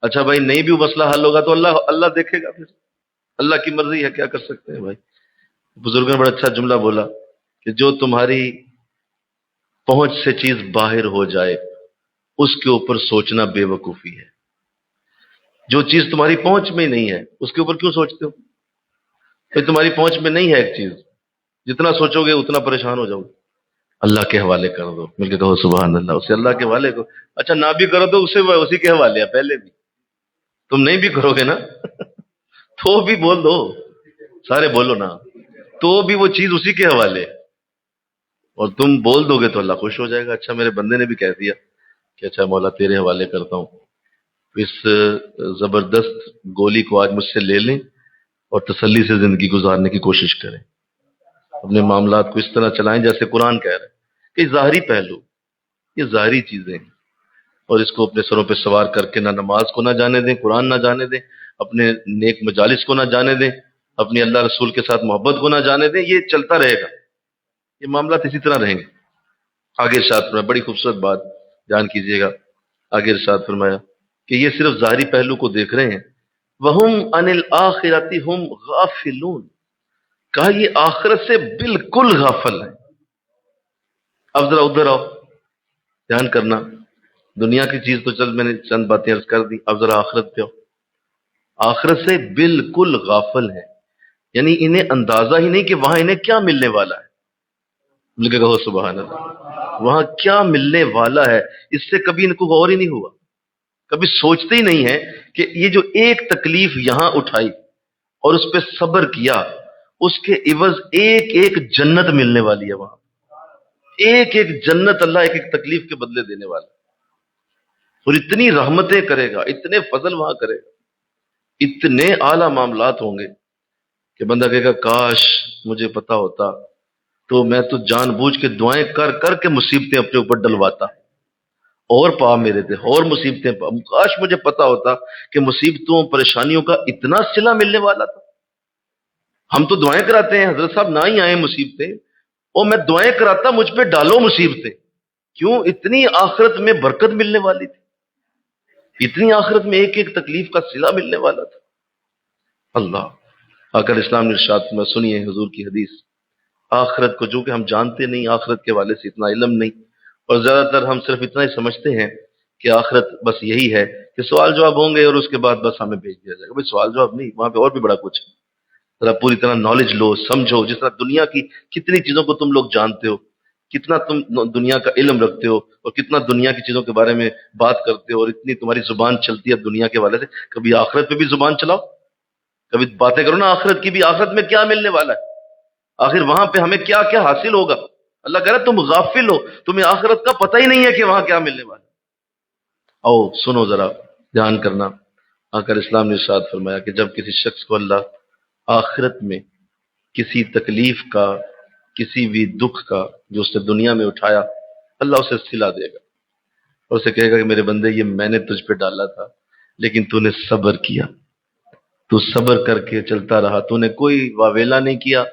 Speaker 1: اچھا بھائی نہیں بھی وہ مسئلہ حل ہوگا تو اللہ اللہ دیکھے گا، پھر اللہ کی مرضی ہے، کیا کر سکتے ہیں بھائی. بزرگوں نے بڑا اچھا جملہ بولا کہ جو تمہاری پہنچ سے چیز باہر ہو جائے اس کے اوپر سوچنا بے وقوفی ہے. جو چیز تمہاری پہنچ میں نہیں ہے اس کے اوپر کیوں سوچتے ہو؟ کہ تمہاری پہنچ میں نہیں ہے ایک چیز، جتنا سوچو گے اتنا پریشان ہو جاؤ گے. اللہ کے حوالے کر دو. مل کے کہو سبحان اللہ. اسے اللہ کے حوالے کو، اچھا نہ بھی کرو تو اسے اسی کے حوالے ہے. پہلے بھی تم نہیں بھی کرو گے نا تو بھی بول دو، سارے بولو نا، تو بھی وہ چیز اسی کے حوالے ہے. اور تم بول دو گے تو اللہ خوش ہو جائے گا. اچھا میرے بندے نے بھی کہہ دیا کہ اچھا مولا تیرے حوالے کرتا ہوں، اس زبردست گولی کو آج مجھ سے لے لیں اور تسلی سے زندگی گزارنے کی کوشش کریں. اپنے معاملات کو اس طرح چلائیں جیسے قرآن کہہ رہا ہے کہ ظاہری پہلو، یہ ظاہری چیزیں ہیں، اور اس کو اپنے سروں پہ سوار کر کے نہ نماز کو نہ جانے دیں، قرآن نہ جانے دیں، اپنے نیک مجالس کو نہ جانے دیں، اپنی اللہ رسول کے ساتھ محبت کو نہ جانے دیں. یہ چلتا رہے گا، یہ معاملات اسی طرح رہیں گے. آگے ارشاد فرمایا، بڑی خوبصورت بات جان کیجئے گا. آگے ارشاد فرمایا کہ یہ صرف ظاہری پہلو کو دیکھ رہے ہیں. وَهُمْ عَنِ الْآخِرَةِ هُمْ غَافِلُونَ، کہا یہ آخرت سے بالکل غافل ہے. اب ذرا ادھر آؤ، دھیان کرنا. دنیا کی چیز تو چل میں نے چند باتیں عرض کر دی، اب ذرا آخرت پہ آؤ. آخرت سے بالکل غافل ہے، یعنی انہیں اندازہ ہی نہیں کہ وہاں انہیں کیا ملنے والا ہے. مل کے کہو سبحان اللہ. وہاں کیا ملنے والا ہے اس سے کبھی ان کو غور ہی نہیں ہوا، کبھی سوچتے ہی نہیں ہے کہ یہ جو ایک تکلیف یہاں اٹھائی اور اس پہ صبر کیا، اس کے عوض ایک ایک جنت ملنے والی ہے. وہاں ایک ایک جنت اللہ ایک ایک تکلیف کے بدلے دینے والا، اور اتنی رحمتیں کرے گا، اتنے فضل وہاں کرے گا، اتنے اعلیٰ معاملات ہوں گے کہ بندہ کہے گا کاش مجھے پتا ہوتا تو میں تو جان بوجھ کے دعائیں کر کر کے مصیبتیں اپنے اوپر ڈلواتا، اور پا میرے تھے اور مصیبتیں پا. کاش مجھے پتا ہوتا کہ مصیبتوں پریشانیوں کا اتنا صلہ ملنے والا تھا. ہم تو دعائیں کراتے ہیں حضرت صاحب نہ ہی آئیں مصیبتیں، اور میں دعائیں کراتا مجھ پہ ڈالو مصیبتیں. کیوں؟ اتنی آخرت میں برکت ملنے والی تھی، اتنی آخرت میں ایک ایک تکلیف کا صلہ ملنے والا تھا. اللہ آقا اسلام نے ارشاد میں سنیے حضور کی حدیث. آخرت کو جو کہ ہم جانتے نہیں، آخرت کے والے سے اتنا علم نہیں، اور زیادہ تر ہم صرف اتنا ہی سمجھتے ہیں کہ آخرت بس یہی ہے کہ سوال جواب ہوں گے اور اس کے بعد بس ہمیں بھیج دیا جائے گا. بھائی سوال جواب نہیں، وہاں پہ اور بھی بڑا کچھ ہے. ذرا پوری طرح نالج لو، سمجھو. جس طرح دنیا کی کتنی چیزوں کو تم لوگ جانتے ہو، کتنا تم دنیا کا علم رکھتے ہو، اور کتنا دنیا کی چیزوں کے بارے میں بات کرتے ہو، اور اتنی تمہاری زبان چلتی ہے دنیا کے والے سے، کبھی آخرت پہ بھی زبان چلاؤ، کبھی باتیں کرو نا آخرت کی بھی. آخرت میں کیا ملنے والا ہے، آخر وہاں پہ ہمیں کیا کیا حاصل ہوگا. اللہ کہہ رہا ہے تم غافل ہو، تمہیں آخرت کا پتہ ہی نہیں ہے کہ وہاں کیا ملنے والا ہے. آؤ سنو ذرا، دھیان کرنا. آقا اسلام نے ارشاد فرمایا کہ جب کسی شخص کو اللہ آخرت میں کسی تکلیف کا، کسی بھی دکھ کا جو اس نے دنیا میں اٹھایا، اللہ اسے صلہ دے گا اور اسے کہے گا کہ میرے بندے یہ میں نے تجھ پہ ڈالا تھا، لیکن تو نے صبر کیا، تو صبر کر کے چلتا رہا، تو نے کوئی واویلا نہیں کیا،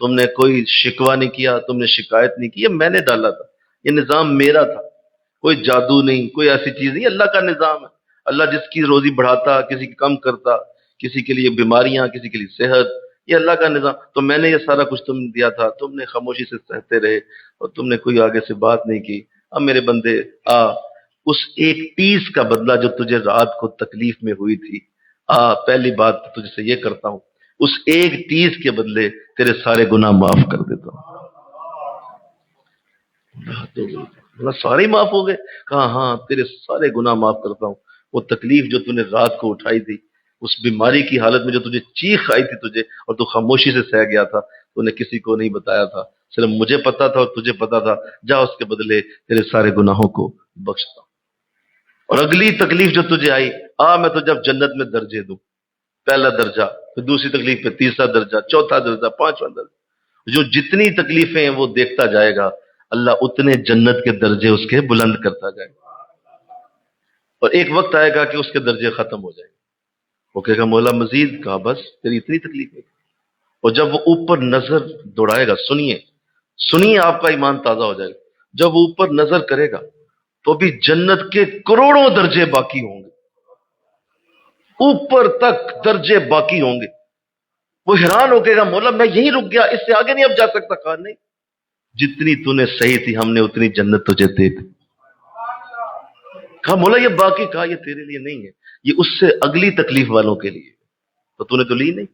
Speaker 1: تم نے کوئی شکوہ نہیں کیا، تم نے شکایت نہیں کی. یہ میں نے ڈالا تھا، یہ نظام میرا تھا، کوئی جادو نہیں، کوئی ایسی چیز نہیں، اللہ کا نظام ہے. اللہ جس کی روزی بڑھاتا، کسی کی کم کرتا، کسی کے لیے بیماریاں، کسی کے لیے صحت، یہ اللہ کا نظام. تو میں نے یہ سارا کچھ تم دیا تھا، تم نے خاموشی سے سہتے رہے اور تم نے کوئی آگے سے بات نہیں کی. اب میرے بندے اس ایک ٹیز کا بدلہ جو تجھے رات کو تکلیف میں ہوئی تھی، پہلی بات تجھ سے یہ کرتا ہوں، اس ایک ٹیز کے بدلے تیرے سارے گناہ معاف کر دیتا ہوں. سارے معاف ہو گئے؟ کہا ہاں تیرے سارے گناہ معاف کرتا ہوں. وہ تکلیف جو تُو نے رات کو اٹھائی تھی، اس بیماری کی حالت میں جو تجھے چیخ آئی تھی تجھے، اور تو خاموشی سے سہ گیا تھا، تو نے کسی کو نہیں بتایا تھا، صرف مجھے پتا تھا اور تجھے پتا تھا. جا اس کے بدلے تیرے سارے گناہوں کو بخشتا ہوں. اور اگلی تکلیف جو تجھے آئی، میں تو جب جنت میں درجے دوں، پہلا درجہ، پھر دوسری تکلیف پہ تیسرا درجہ، چوتھا درجہ، پانچواں درجہ، جو جتنی تکلیفیں ہیں وہ دیکھتا جائے گا، اللہ اتنے جنت کے درجے اس کے بلند کرتا جائے گا. اور ایک وقت آئے گا کہ اس کے درجے ختم ہو جائیں گے. وہ کہے گا مولا مزید. کہا بس تیری اتنی تکلیف ہے. اور جب وہ اوپر نظر دوڑائے گا، سنیے آپ کا ایمان تازہ ہو جائے گا. جب وہ اوپر نظر کرے گا تو بھی جنت کے کروڑوں درجے باقی ہوں گے، اوپر تک درجے باقی ہوں گے. وہ حیران ہو کہے گا مولا میں یہیں رک گیا، اس سے آگے نہیں اب جا سکتا. کہا نہیں، جتنی تو نے صحیح تھی ہم نے اتنی جنت تجھے دے دی. کہا مولا یہ باقی؟ کہا یہ تیرے لیے نہیں ہے، یہ اس سے اگلی تکلیف والوں کے لیے، تو نے تو لی نہیں.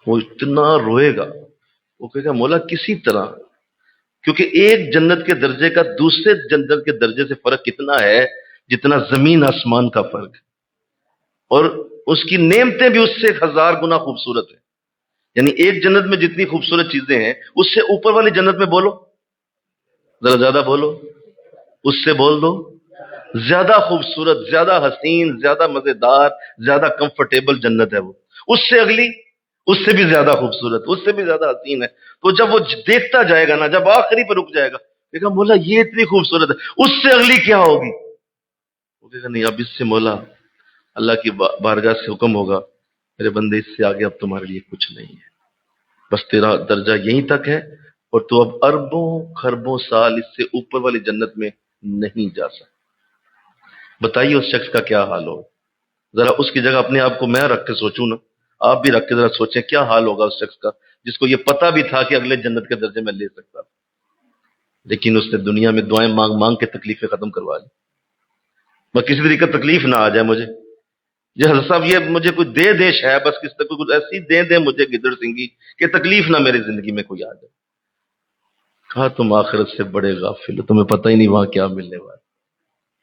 Speaker 1: وہ اتنا روئے گا، وہ کہے گا مولا کسی طرح، کیونکہ ایک جنت کے درجے کا دوسرے جنت کے درجے سے فرق کتنا ہے جتنا زمین آسمان کا فرق ہے، اور اس کی نعمتیں بھی اس سے 1000 گنا خوبصورت ہیں. یعنی ایک جنت میں جتنی خوبصورت چیزیں ہیں، اس سے اوپر والی جنت میں بولو ذرا زیادہ بولو، اس سے بول دو زیادہ خوبصورت، زیادہ حسین، زیادہ مزیدار، زیادہ کمفرٹیبل جنت ہے وہ. اس سے اگلی، اس سے بھی زیادہ خوبصورت، اس سے بھی زیادہ حسین ہے۔ تو جب وہ دیکھتا جائے گا نا، جب آخری پہ رک جائے گا، دیکھا مولا یہ اتنی خوبصورت ہے، اس سے اگلی کیا ہوگی؟ وہ کہے گا نہیں، اب اس سے مولا اللہ کی بارگاہ سے حکم ہوگا، میرے بندے اس سے آگے اب تمہارے لیے کچھ نہیں ہے، بس تیرا درجہ یہیں تک ہے، اور تو اب اربوں خربوں سال اس سے اوپر والی جنت میں نہیں جا سکتا۔ بتائیے اس شخص کا کیا حال ہوگا؟ ذرا اس کی جگہ اپنے آپ کو میں رکھ کے سوچوں نا، آپ بھی رکھ کے ذرا سوچیں کیا حال ہوگا اس شخص کا جس کو یہ پتا بھی تھا کہ اگلے جنت کے درجے میں لے سکتا تھا، لیکن اس نے دنیا میں دعائیں مانگ مانگ کے تکلیفیں ختم کروا لی۔ میں کسی طریقے تکلیف نہ آ جائے مجھے، یہ حضرت صاحب یہ مجھے کوئی دے دے ہے، بس کس طرح کوئی ایسی دے دے مجھے گدڑ سنگھی کہ تکلیف نہ میری زندگی میں کوئی آ جائے۔ کہا تم آخرت سے بڑے غافل ہو، تمہیں پتہ ہی نہیں وہاں کیا ملنے والا۔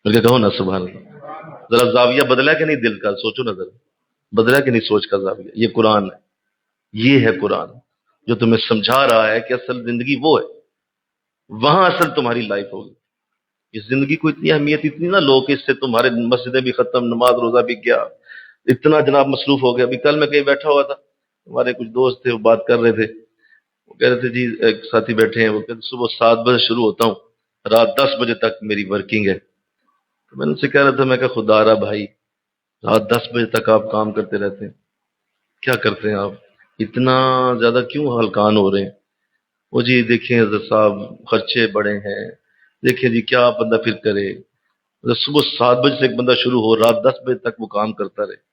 Speaker 1: میں کہو نا سبحان اللہ، ذرا زاویہ بدلا کہ نہیں دل کا، سوچو نا ذرا، بدلا کہ نہیں سوچ کا زاویہ؟ یہ قرآن ہے، یہ ہے قرآن جو تمہیں سمجھا رہا ہے کہ اصل زندگی وہ ہے، وہاں اصل تمہاری لائف ہوگی۔ اس زندگی کو اتنی اہمیت اتنی نہ لو کہ اس سے تمہارے مسجدیں بھی ختم، نماز روزہ بھی کیا، اتنا جناب مصروف ہو گیا۔ ابھی کل میں کہیں بیٹھا ہوا تھا، ہمارے کچھ دوست تھے، وہ بات کر رہے تھے، وہ کہہ رہے تھے جی ایک ساتھی بیٹھے ہیں، وہ کہتے صبح 7 بجے شروع ہوتا ہوں، رات 10 بجے تک میری ورکنگ ہے۔ تو میں نے ان سے کہہ رہا تھا، میں کہا خدا رہا بھائی، رات 10 بجے تک آپ کام کرتے رہتے ہیں، کیا کرتے ہیں آپ؟ اتنا زیادہ کیوں ہلکان ہو رہے ہیں؟ وہ جی دیکھیں حضرت صاحب خرچے بڑے ہیں، دیکھیں جی کیا بندہ پھر کرے، صبح 7 بجے سے ایک بندہ شروع ہو، رات 10 بجے تک وہ کام کرتا رہے۔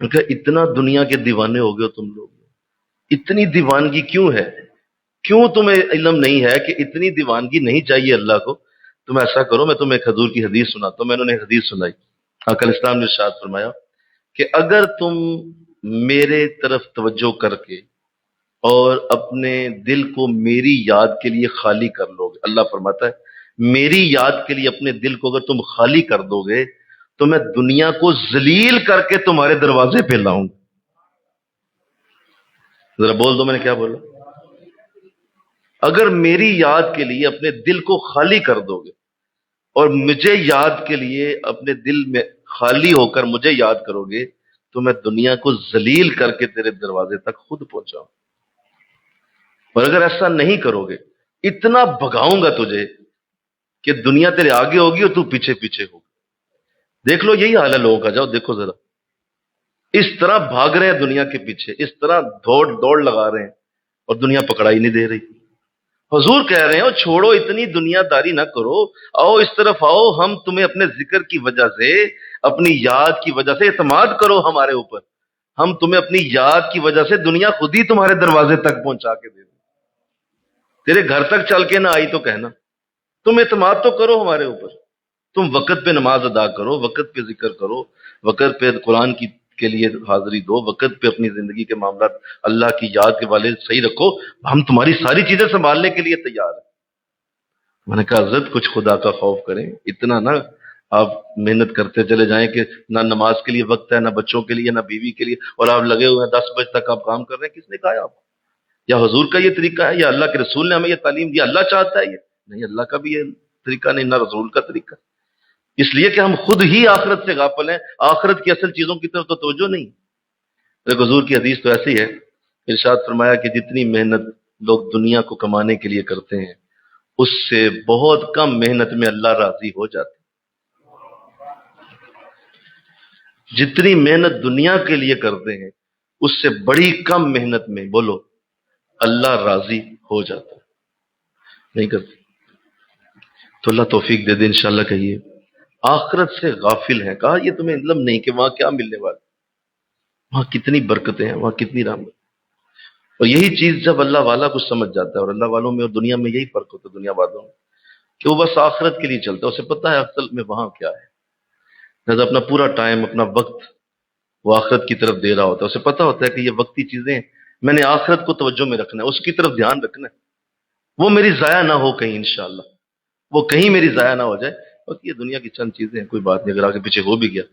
Speaker 1: میں کہا اتنا دنیا کے دیوانے ہو گئے ہو تم لوگ، اتنی دیوانگی کیوں ہے؟ کیوں تمہیں علم نہیں ہے کہ اتنی دیوانگی نہیں چاہیے اللہ کو؟ تم ایسا کرو، میں تمہیں ایک حضور کی حدیث سناتا ہوں۔ میں انہوں نے حدیث سنائی، آقا علیہ السلام نے ارشاد فرمایا کہ اگر تم میرے طرف توجہ کر کے اور اپنے دل کو میری یاد کے لیے خالی کر لو گے، اللہ فرماتا ہے میری یاد کے لیے اپنے دل کو اگر تم خالی کر دو گے تو میں دنیا کو ذلیل کر کے تمہارے دروازے پہ لاؤں گا۔ ذرا بول دو میں نے کیا بولا؟ اگر میری یاد کے لیے اپنے دل کو خالی کر دو گے اور مجھے یاد کے لیے اپنے دل میں خالی ہو کر مجھے یاد کرو گے تو میں دنیا کو ذلیل کر کے تیرے دروازے تک خود پہنچاؤں۔ اور اگر ایسا نہیں کرو گے، اتنا بھگاؤں گا تجھے کہ دنیا تیرے آگے ہوگی اور تو پیچھے پیچھے ہوگی۔ دیکھ لو یہی حال ہے لوگوں کا، جاؤ دیکھو ذرا، اس طرح بھاگ رہے ہیں دنیا کے پیچھے، اس طرح دوڑ لگا رہے ہیں اور دنیا پکڑائی نہیں دے رہی۔ حضور کہہ رہے ہیں چھوڑو اتنی دنیا داری نہ کرو، آؤ اس طرف آؤ، ہم تمہیں اپنے ذکر کی وجہ سے، اپنی یاد کی وجہ سے اعتماد کرو ہمارے اوپر، ہم تمہیں اپنی یاد کی وجہ سے دنیا خود ہی تمہارے دروازے تک پہنچا کے دے دیں۔ تیرے گھر تک چل کے نہ آئی تو کہنا، تم اعتماد تو کرو ہمارے اوپر، تم وقت پہ نماز ادا کرو، وقت پہ ذکر کرو، وقت پہ قرآن کے لیے حاضری دو، وقت پہ اپنی زندگی کے معاملات اللہ کی یاد کے والے صحیح رکھو، ہم تمہاری ساری چیزیں سنبھالنے کے لیے تیار ہیں۔ میں نے کہا حضرت کچھ خدا کا خوف کریں، اتنا نہ آپ محنت کرتے چلے جائیں کہ نہ نماز کے لیے وقت ہے، نہ بچوں کے لیے، نہ بیوی کے لیے، اور آپ لگے ہوئے ہیں 10 بجے تک آپ کام کر رہے ہیں۔ کس نے کہا ہے آپ؟ یا حضور کا یہ طریقہ ہے، یا اللہ کے رسول نے ہمیں یہ تعلیم دی؟ اللہ چاہتا ہے یہ؟ نہیں، اللہ کا بھی یہ طریقہ نہیں، نہ رسول کا طریقہ۔ اس لیے کہ ہم خود ہی آخرت سے غافل ہیں، آخرت کی اصل چیزوں کی طرف تو توجہ نہیں۔ ایک حضور کی حدیث تو ایسی ہے، ارشاد فرمایا کہ جتنی محنت لوگ دنیا کو کمانے کے لیے کرتے ہیں اس سے بہت کم محنت میں اللہ راضی ہو جاتے ہیں۔ جتنی محنت دنیا کے لیے کرتے ہیں اس سے بڑی کم محنت میں بولو اللہ راضی ہو جاتا ہے، نہیں کرتے۔ تو اللہ توفیق دے دے انشاءاللہ۔ کہیے آخرت سے غافل ہیں، کہا یہ تمہیں علم نہیں کہ وہاں کیا ملنے والا، وہاں کتنی برکتیں ہیں، وہاں کتنی رحمت۔ اور یہی چیز جب اللہ والا کچھ سمجھ جاتا ہے، اور اللہ والوں میں اور دنیا میں یہی فرق ہوتا ہے، دنیا والوں میں، کہ وہ بس آخرت کے لیے چلتا ہے، اسے پتہ ہے اصل میں وہاں کیا ہے، لہذا اپنا پورا ٹائم، اپنا وقت وہ آخرت کی طرف دے رہا ہوتا ہے۔ اسے پتہ ہوتا ہے کہ یہ وقتی چیزیں میں نے آخرت کو توجہ میں رکھنا ہے، اس کی طرف دھیان رکھنا ہے، وہ میری ضائع نہ ہو کہیں، انشاءاللہ وہ کہیں میری ضائع نہ ہو جائے۔ اور یہ دنیا کی چند چیزیں ہیں، کوئی بات نہیں، اگر آگے پیچھے ہو بھی گیا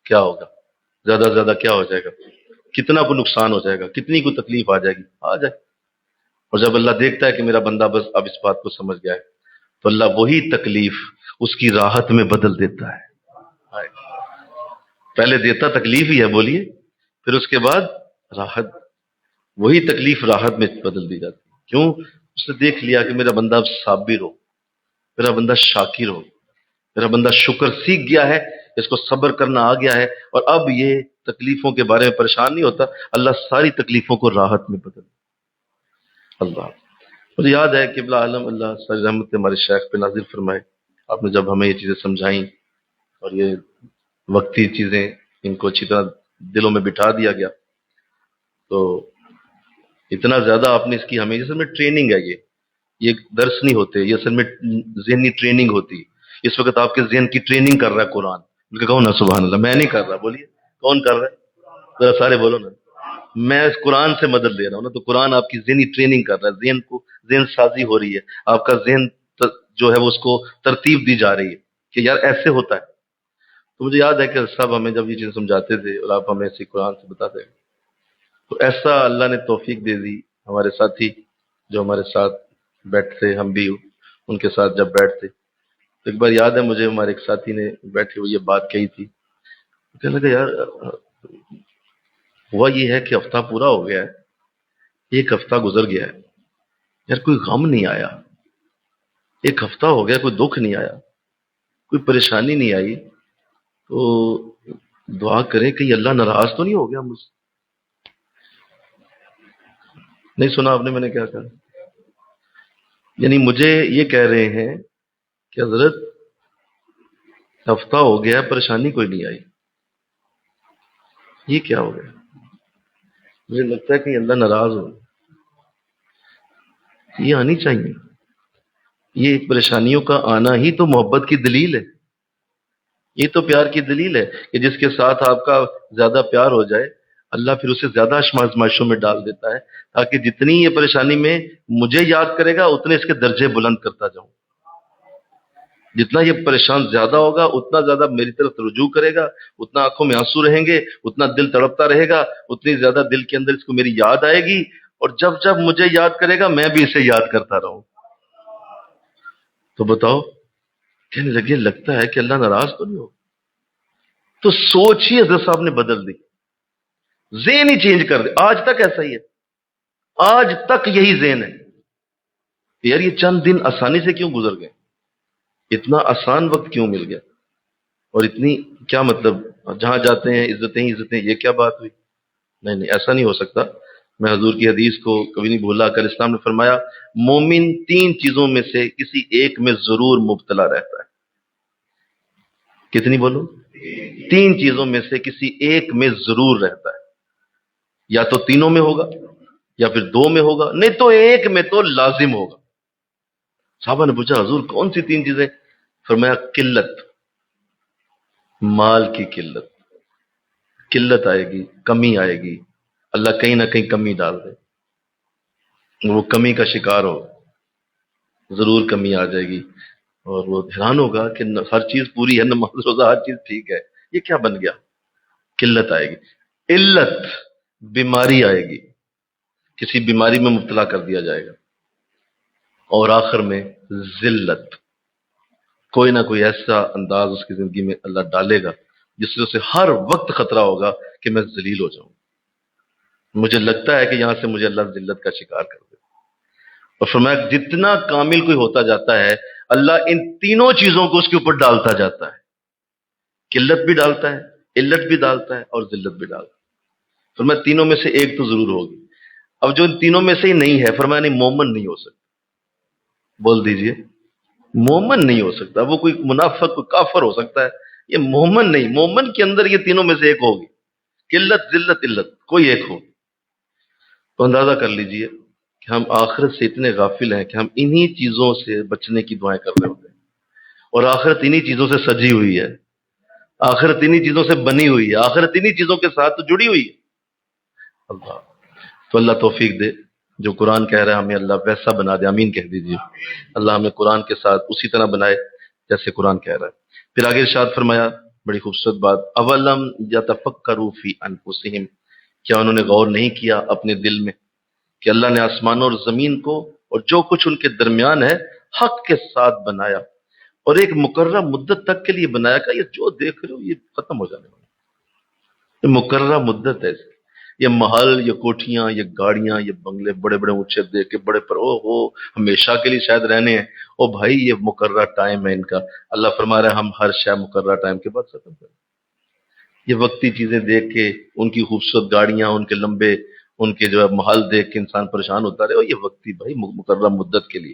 Speaker 1: کیا ہوگا، زیادہ سے زیادہ کیا ہو جائے گا، کتنا کو نقصان ہو جائے گا، کتنی کو تکلیف آ جائے گی، آ جائے۔ اور جب اللہ دیکھتا ہے کہ میرا بندہ بس اب اس بات کو سمجھ گیا ہے تو اللہ وہی تکلیف اس کی راحت میں بدل دیتا ہے۔ پہلے دیتا تکلیف ہی ہے، بولیے، پھر اس کے بعد راحت۔ وہی تکلیف راحت میں بدل دی جاتی ہے۔ کیوں؟ اس نے دیکھ لیا کہ میرا بندہ اب صابر ہو، میرا بندہ شاکر ہو، میرا بندہ شکر سیکھ گیا ہے، اس کو صبر کرنا آ گیا ہے، اور اب یہ تکلیفوں کے بارے میں پریشان نہیں ہوتا، اللہ ساری تکلیفوں کو راحت میں بدل۔ اللہ، مجھے یاد ہے کہ بلا عالم اللہ ساری رحمت ہمارے شیخ پہ نازل فرمائے، آپ نے جب ہمیں یہ چیزیں سمجھائیں اور یہ وقتی چیزیں ان کو اچھی طرح دلوں میں بٹھا دیا گیا، تو اتنا زیادہ آپ نے اس کی، ہمیں اصل میں ٹریننگ ہے، یہ درس نہیں ہوتے، یہ اصل میں ذہنی ٹریننگ ہوتی ہے۔ اس وقت آپ کے ذہن کی ٹریننگ کر رہا ہے قرآن، بلکہ کہو نا سبحان اللہ، میں نہیں کر رہا، بولیے کون کر رہا ہے؟ ذرا سارے بولو نا، میں اس قرآن سے مدد لے رہا ہوں نا، تو قرآن آپ کی ذہنی ٹریننگ کر رہا ہے، ذہن کو ذہن سازی ہو رہی ہے، آپ کا ذہن جو ہے وہ اس کو ترتیب دی جا رہی ہے کہ یار ایسے ہوتا ہے۔ تو مجھے یاد ہے کہ صاحب ہمیں جب یہ چیز سمجھاتے تھے اور آپ ہمیں ایسی قرآن سے بتاتے ہیں، تو ایسا اللہ نے توفیق دے دی، ہمارے ساتھی جو ہمارے ساتھ بیٹھتے، ہم بھی ان کے ساتھ جب بیٹھتے، تو ایک بار یاد ہے مجھے ہمارے ایک ساتھی نے بیٹھے ہوئے یہ بات کہی تھی، کہنے لگا یار ہوا یہ ہے کہ ہفتہ پورا ہو گیا ہے، ایک ہفتہ گزر گیا ہے، یار کوئی غم نہیں آیا، ایک ہفتہ ہو گیا کوئی دکھ نہیں آیا، کوئی پریشانی نہیں آئی، تو دعا کریں کہ اللہ ناراض تو نہیں ہو گیا مجھ سے؟ نہیں سنا آپ نے میں نے کیا کہا؟ یعنی مجھے یہ کہہ رہے ہیں کہ حضرت ہفتہ ہو گیا پریشانی کوئی نہیں آئی، یہ کیا ہو گیا؟ مجھے لگتا ہے کہ اللہ ناراض ہو، یہ آنی چاہیے، یہ پریشانیوں کا آنا ہی تو محبت کی دلیل ہے، یہ تو پیار کی دلیل ہے کہ جس کے ساتھ آپ کا زیادہ پیار ہو جائے اللہ پھر اسے زیادہ آزمائشوں میں ڈال دیتا ہے، تاکہ جتنی یہ پریشانی میں مجھے یاد کرے گا اتنے اس کے درجے بلند کرتا جاؤں، جتنا یہ پریشان زیادہ ہوگا اتنا زیادہ میری طرف رجوع کرے گا، اتنا آنکھوں میں آنسو رہیں گے، اتنا دل تڑپتا رہے گا، اتنی زیادہ دل کے اندر اس کو میری یاد آئے گی، اور جب جب مجھے یاد کرے گا میں بھی اسے یاد کرتا رہوں۔ تو بتاؤ، کہنے لگے لگتا ہے کہ اللہ ناراض تو نہیں ہو؟ تو سوچ ہی حضرت صاحب نے بدل دی، ذہن ہی چینج کر دے، آج تک ایسا ہی ہے، آج تک یہی ذہن ہے۔ یار یہ چند دن آسانی سے کیوں گزر گئے، اتنا آسان وقت کیوں مل گیا، اور اتنی کیا مطلب جہاں جاتے ہیں عزتیں ہی عزتیں، یہ کیا بات ہوئی؟ نہیں نہیں، ایسا نہیں ہو سکتا۔ میں حضور کی حدیث کو کبھی نہیں بھولا کر، اسلام نے فرمایا مومن تین چیزوں میں سے کسی ایک میں ضرور مبتلا رہتا ہے۔ کتنی بولو؟ تین چیزوں میں سے کسی ایک میں ضرور رہتا ہے، یا تو تینوں میں ہوگا، یا پھر دو میں ہوگا، نہیں تو ایک میں تو لازم ہوگا۔ صحابہ نے پوچھا حضور کون سی تین چیزیں؟ فرمایا قلت، مال کی قلت، قلت آئے گی، کمی آئے گی، اللہ کہیں نہ کہیں کمی ڈال دے، وہ کمی کا شکار ہو، ضرور کمی آ جائے گی، اور وہ حیران ہوگا کہ ہر چیز پوری ہے، نماز روزہ ہر چیز ٹھیک ہے، یہ کیا بن گیا؟ قلت آئے گی، علت، بیماری آئے گی، کسی بیماری میں مبتلا کر دیا جائے گا، اور آخر میں ذلت، کوئی نہ کوئی ایسا انداز اس کی زندگی میں اللہ ڈالے گا جس سے اسے ہر وقت خطرہ ہوگا کہ میں ذلیل ہو جاؤں، مجھے لگتا ہے کہ یہاں سے مجھے اللہ ذلت کا شکار کر دے۔ اور فرمایا جتنا کامل کوئی ہوتا جاتا ہے اللہ ان تینوں چیزوں کو اس کے اوپر ڈالتا جاتا ہے، قلت بھی ڈالتا ہے، علت بھی ڈالتا ہے، اور ذلت بھی ڈالتا ہے۔ فرمایا تینوں میں سے ایک تو ضرور ہوگی۔ اب جو ان تینوں میں سے ہی نہیں ہے، فرمایا نہیں مومن نہیں ہو سکتا، بول دیجئے مومن نہیں ہو سکتا، وہ کوئی منافق کوئی کافر ہو سکتا ہے، یہ مومن نہیں، مومن کے اندر یہ تینوں میں سے ایک ہوگی، قلت ذلت علت، کوئی ایک ہوگی۔ تو اندازہ کر لیجئے کہ ہم آخرت سے اتنے غافل ہیں کہ ہم انہی چیزوں سے بچنے کی دعائیں کر رہے ہوتے ہیں، اور آخرت انہی چیزوں سے سجی ہوئی ہے، آخرت انہی چیزوں سے بنی ہوئی ہے، آخرت انہی چیزوں کے ساتھ تو جڑی ہوئی ہے۔ اللہ، تو اللہ توفیق دے، جو قرآن کہہ رہا ہے ہمیں اللہ ویسا بنا دے، آمین کہہ دیجئے۔ اللہ ہمیں قرآن کے ساتھ اسی طرح بنائے جیسے قرآن کہہ رہا ہے۔ پھر آگے ارشاد فرمایا بڑی خوبصورت بات، اولم یتفکروا فی انفسہم، کیا انہوں نے غور نہیں کیا اپنے دل میں کہ اللہ نے آسمانوں اور زمین کو اور جو کچھ ان کے درمیان ہے حق کے ساتھ بنایا، اور ایک مقررہ مدت تک کے لیے بنایا، کہ یہ جو دیکھ رہے ہو یہ ختم ہو جانے والا ہے، یہ مقررہ مدت ہے اس کی، یہ محل، یہ کوٹھیاں، یہ گاڑیاں، یہ بنگلے بڑے بڑے اونچے دیکھ کے بڑے پر او ہو ہمیشہ کے لیے شاید رہنے ہیں۔ او بھائی یہ مقررہ ٹائم ہے ان کا، اللہ فرما رہا ہے ہم ہر شے مقررہ ٹائم کے بعد ختم کریں۔ یہ وقتی چیزیں دیکھ کے، ان کی خوبصورت گاڑیاں، ان کے لمبے، ان کے جو ہے محل دیکھ کے انسان پریشان ہوتا رہے، اور یہ وقتی بھائی مقررہ مدت کے لیے۔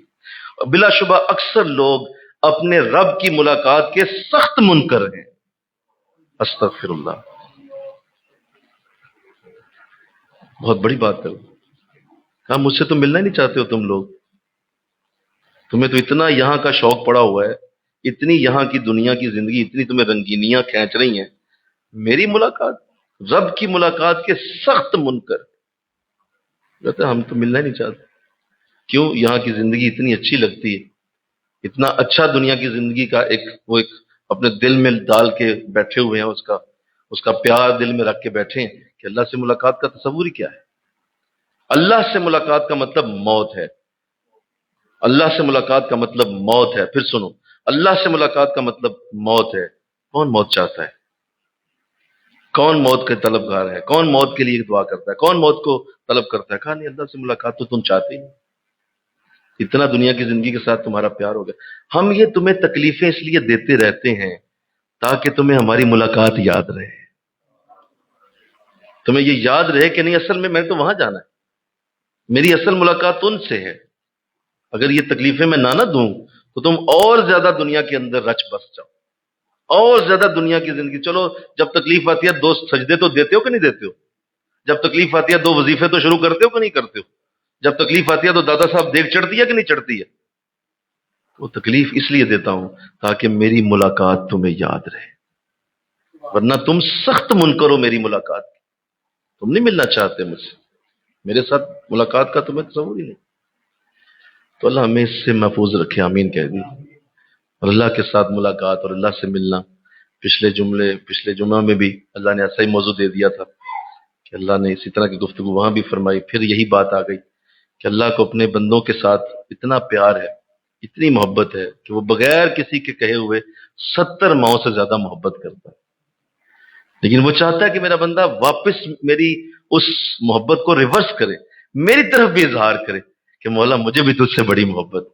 Speaker 1: اور بلا شبہ اکثر لوگ اپنے رب کی ملاقات کے سخت منکر ہیں۔ استغفر اللہ، بہت بڑی بات ہے۔ کہا مجھ سے تو ملنا ہی نہیں چاہتے ہو تم لوگ، تمہیں تو اتنا یہاں کا شوق پڑا ہوا ہے، اتنی یہاں کی دنیا کی زندگی، اتنی تمہیں رنگینیاں کھینچ رہی ہیں، میری ملاقات، رب کی ملاقات کے سخت منکر۔ کہتے ہیں ہم تو ملنا ہی نہیں چاہتے۔ کیوں؟ یہاں کی زندگی اتنی اچھی لگتی ہے، اتنا اچھا دنیا کی زندگی کا ایک اپنے دل میں ڈال کے بیٹھے ہوئے ہیں، اس کا پیار دل میں رکھ کے بیٹھے ہیں کہ اللہ سے ملاقات کا تصور ہی کیا ہے؟ اللہ سے ملاقات کا مطلب موت ہے۔ اللہ سے ملاقات کا مطلب موت ہے۔ پھر سنو، اللہ سے ملاقات کا مطلب موت ہے۔ کون موت چاہتا ہے؟ کون موت کے طلبگار ہے؟ کون موت کے لیے دعا کرتا ہے؟ کون موت کو طلب کرتا ہے؟ کہا نہیں، اللہ سے ملاقات تو تم چاہتے ہی نہیں، اتنا دنیا کی زندگی کے ساتھ تمہارا پیار ہو گیا۔ ہم یہ تمہیں تکلیفیں اس لیے دیتے رہتے ہیں تاکہ تمہیں ہماری ملاقات یاد رہے، تمہیں یہ یاد رہے کہ نہیں اصل میں تو وہاں جانا ہے، میری اصل ملاقات ان سے ہے۔ اگر یہ تکلیفیں میں نہ دوں تو تم اور زیادہ دنیا کے اندر رچ بس جاؤ، اور زیادہ دنیا کی زندگی۔ چلو جب تکلیف آتی ہے دو سجدے تو دیتے ہو کہ نہیں دیتے ہو؟ جب تکلیف آتی ہے دو وظیفے تو شروع کرتے ہو کہ نہیں کرتے ہو؟ جب تکلیف آتی ہے تو دادا صاحب دیکھ چڑھتی ہے کہ نہیں چڑھتی ہے؟ وہ تکلیف اس لیے دیتا ہوں تاکہ میری ملاقات تمہیں یاد رہے، ورنہ تم سخت منکر ہو میری ملاقات کی، تم نہیں ملنا چاہتے مجھ سے، میرے ساتھ ملاقات کا تمہیں تصور ہی نہیں۔ تو اللہ ہمیں اس سے محفوظ رکھے، آمین کہہ دی۔ اور اللہ کے ساتھ ملاقات اور اللہ سے ملنا، پچھلے جمعہ میں بھی اللہ نے ایسا ہی موضوع دے دیا تھا کہ اللہ نے اسی طرح کی گفتگو وہاں بھی فرمائی۔ پھر یہی بات آ گئی کہ اللہ کو اپنے بندوں کے ساتھ اتنا پیار ہے، اتنی محبت ہے کہ وہ بغیر کسی کے کہے ہوئے 70 ماؤں سے زیادہ محبت کرتا ہے، لیکن وہ چاہتا ہے کہ میرا بندہ واپس میری اس محبت کو ریورس کرے، میری طرف بھی اظہار کرے کہ مولا مجھے بھی تجھ سے بڑی محبت،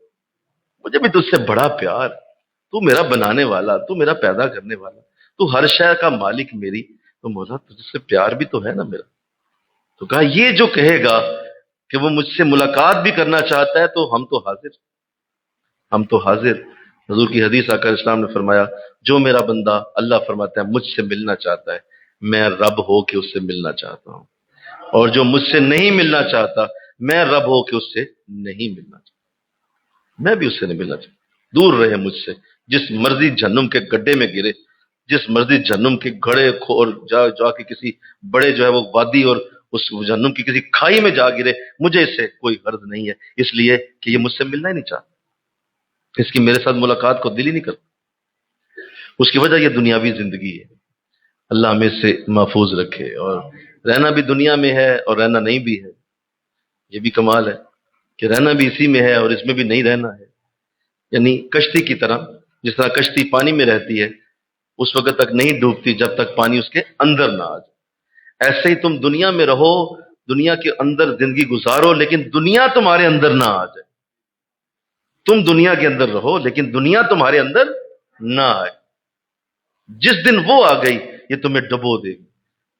Speaker 1: مجھے بھی تجھ سے بڑا پیار، تو میرا بنانے والا، تو میرا پیدا کرنے والا، تو ہر شے کا مالک میری، تو مولا تجھ سے پیار بھی تو ہے نا میرا۔ تو کہا یہ جو کہے گا کہ وہ مجھ سے ملاقات بھی کرنا چاہتا ہے تو ہم تو حاضر، ہم تو حاضر۔ حضور کی حدیث آقا اسلام نے فرمایا جو میرا بندہ، اللہ فرماتا ہے مجھ سے ملنا چاہتا ہے، میں رب ہو کے اس سے ملنا چاہتا ہوں، اور جو مجھ سے نہیں ملنا چاہتا، میں رب ہو کے اس سے نہیں ملنا چاہتا، میں بھی اس سے نہیں ملنا چاہتا، دور رہے مجھ سے، جس مرضی جہنم کے گڈھے میں گرے، جس مرضی جہنم کے گھڑے اور جا کے کسی بڑے جو ہے وہ وادی اور اس جہنم کی کسی کھائی میں جا گرے، مجھے اس سے کوئی غرض نہیں ہے، اس لیے کہ یہ مجھ سے ملنا ہی نہیں چاہتا، اس کی میرے ساتھ ملاقات کو دل ہی نہیں کرتا۔ اس کی وجہ یہ دنیاوی زندگی ہے۔ اللہ ہمیں اس سے محفوظ رکھے، اور رہنا بھی دنیا میں ہے اور رہنا نہیں بھی ہے، یہ بھی کمال ہے کہ رہنا بھی اسی میں ہے اور اس میں بھی نہیں رہنا ہے۔ یعنی کشتی کی طرح، جس طرح کشتی پانی میں رہتی ہے اس وقت تک نہیں ڈوبتی جب تک پانی اس کے اندر نہ آ جائے، ایسے ہی تم دنیا میں رہو، دنیا کے اندر زندگی گزارو، لیکن دنیا تمہارے اندر نہ آ جائے۔ تم دنیا کے اندر رہو لیکن دنیا تمہارے اندر نہ آئے، جس دن وہ آ گئی یہ تمہیں ڈبو دے گی۔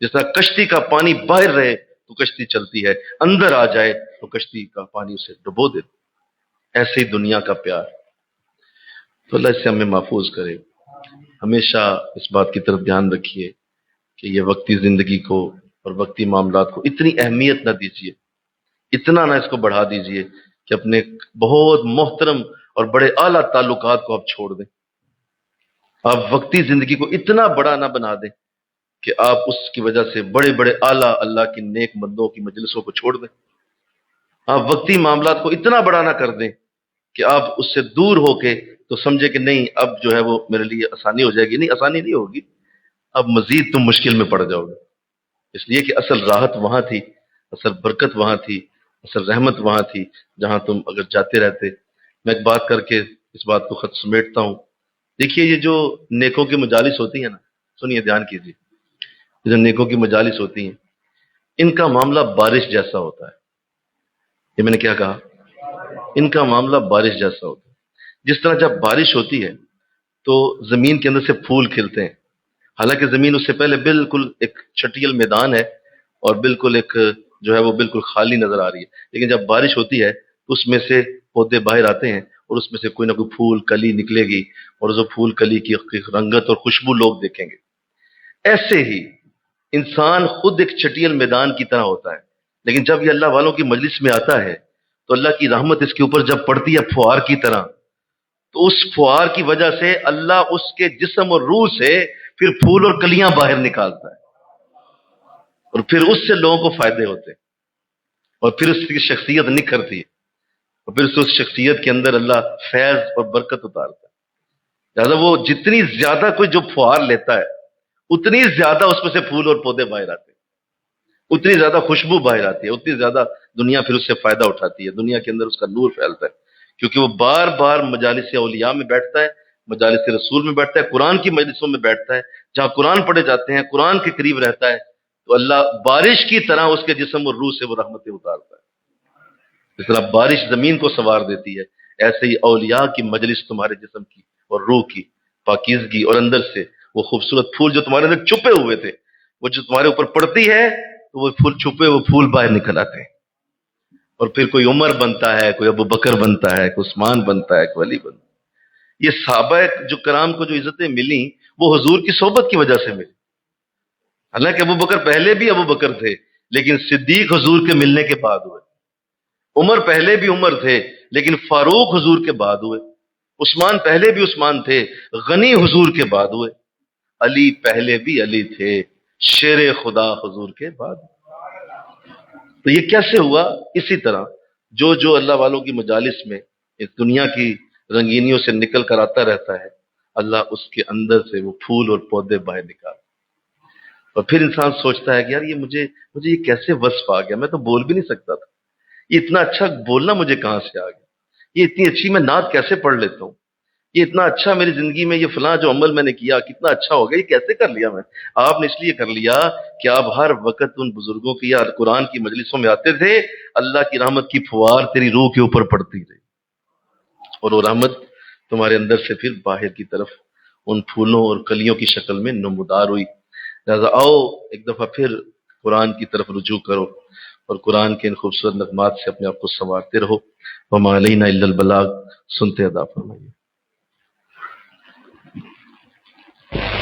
Speaker 1: جس طرح کشتی کا پانی باہر رہے تو کشتی چلتی ہے، اندر آ جائے تو کشتی کا پانی اسے ڈبو دے، ایسے ہی دنیا کا پیار۔ تو اللہ اس سے ہمیں محفوظ کرے۔ ہمیشہ اس بات کی طرف دھیان رکھیے کہ یہ وقتی زندگی کو اور وقتی معاملات کو اتنی اہمیت نہ دیجیے، اتنا نہ اس کو بڑھا دیجیے کہ اپنے بہت محترم اور بڑے اعلیٰ تعلقات کو آپ چھوڑ دیں۔ آپ وقتی زندگی کو اتنا بڑا نہ بنا دیں کہ آپ اس کی وجہ سے بڑے بڑے اعلیٰ اللہ کی نیک بندوں کی مجلسوں کو چھوڑ دیں۔ آپ وقتی معاملات کو اتنا بڑا نہ کر دیں کہ آپ اس سے دور ہو کے تو سمجھے کہ نہیں اب جو ہے وہ میرے لیے آسانی ہو جائے گی۔ نہیں، آسانی نہیں ہوگی، اب مزید تم مشکل میں پڑ جاؤ گے، اس لیے کہ اصل راحت وہاں تھی، اصل برکت وہاں تھی، اصل رحمت وہاں تھی جہاں تم اگر جاتے رہتے۔ میں ایک بات کر کے اس بات کو خط سمیٹتا ہوں۔ دیکھیے یہ جو نیکوں کی مجالس ہوتی ہیں نا، سنیے دھیان کیجیے، یہ جو نیکوں کی مجالس ہوتی ہیں ان کا معاملہ بارش جیسا ہوتا ہے. یہ میں نے کیا کہا؟ ان کا معاملہ بارش جیسا ہوتا ہے. جس طرح جب بارش ہوتی ہے تو زمین کے اندر سے پھول کھلتے ہیں، حالانکہ زمین اس سے پہلے بالکل ایک چھٹیل میدان ہے اور بالکل ایک جو ہے وہ بالکل خالی نظر آ رہی ہے، لیکن جب بارش ہوتی ہے تو اس میں سے پودے باہر آتے ہیں اور اس میں سے کوئی نہ کوئی پھول کلی نکلے گی، اور جو پھول کلی کی رنگت اور خوشبو لوگ دیکھیں گے. ایسے ہی انسان خود ایک چھٹیل میدان کی طرح ہوتا ہے، لیکن جب یہ اللہ والوں کی مجلس میں آتا ہے تو اللہ کی رحمت اس کے اوپر جب پڑتی ہے فوار کی طرح، تو اس فوار کی وجہ سے اللہ اس کے جسم اور روح سے پھر پھول اور کلیاں باہر نکالتا ہے، اور پھر اس سے لوگوں کو فائدے ہوتے ہیں، اور پھر اس کی شخصیت نکھرتی ہے، اور پھر اس شخصیت کے اندر اللہ فیض اور برکت اتارتا ہے. لہٰذا وہ جتنی زیادہ کوئی جو فوار لیتا ہے اتنی زیادہ اس میں سے پھول اور پودے باہر آتے ہیں، اتنی زیادہ خوشبو باہر آتی ہے، اتنی زیادہ دنیا پھر اس سے فائدہ اٹھاتی ہے، دنیا کے اندر اس کا نور پھیلتا ہے، کیونکہ وہ بار بار مجالس اولیاء میں بیٹھتا ہے، مجالس رسول میں بیٹھتا ہے، قرآن کی مجلسوں میں بیٹھتا ہے، جہاں قرآن پڑھے جاتے ہیں، قرآن کے قریب رہتا ہے، تو اللہ بارش کی طرح اس کے جسم اور روح سے وہ رحمتیں اتارتا ہے. جس طرح بارش زمین کو سنوار دیتی ہے، ایسے ہی اولیاء کی مجلس تمہارے جسم کی اور روح کی پاکیزگی اور اندر سے وہ خوبصورت پھول جو تمہارے اندر چھپے ہوئے تھے، وہ جو تمہارے اوپر پڑتی ہے تو وہ پھول چھپے وہ پھول باہر نکل آتے ہیں، اور پھر کوئی عمر بنتا ہے، کوئی ابو بکر بنتا ہے، کوئی عثمان بنتا ہے، کوئی علی بنتا ہے. یہ صحابہ جو کرام کو جو عزتیں ملی وہ حضور کی صحبت کی وجہ سے ملی. حالانکہ ابو بکر پہلے بھی ابو بکر تھے، لیکن صدیق حضور کے ملنے کے بعد ہوئے. عمر پہلے بھی عمر تھے لیکن فاروق حضور کے بعد ہوئے. عثمان پہلے بھی عثمان تھے، غنی حضور کے بعد ہوئے. علی پہلے بھی علی تھے، شیر خدا حضور کے بعد. تو یہ کیسے ہوا؟ اسی طرح جو اللہ والوں کی مجالس میں اس دنیا کی رنگینیوں سے نکل کر آتا رہتا ہے، اللہ اس کے اندر سے وہ پھول اور پودے باہر نکالتا. اور پھر انسان سوچتا ہے کہ یار مجھے یہ کیسے وصف آ گیا، میں تو بول بھی نہیں سکتا تھا، یہ اتنا اچھا بولنا مجھے کہاں سے آ گیا، یہ اتنی اچھی میں نعت کیسے پڑھ لیتا ہوں، یہ اتنا اچھا میری زندگی میں یہ فلاں جو عمل میں نے کیا کتنا اچھا ہو گیا، یہ کیسے کر لیا میں؟ آپ نے اس لیے کر لیا کہ آپ ہر وقت ان بزرگوں کی یا قرآن کی مجلسوں میں آتے تھے، اللہ کی رحمت کی فوار تیری روح کے اوپر پڑتی رہی، اور وہ رحمت تمہارے اندر سے پھر باہر کی طرف ان پھولوں اور کلیوں کی شکل میں نمودار ہوئی. لہذا آؤ ایک دفعہ پھر قرآن کی طرف رجوع کرو اور قرآن کے ان خوبصورت نغمات سے اپنے آپ کو سنوارتے رہو. وما علینا الا البلاغ. سنتے ادا فرمائیے.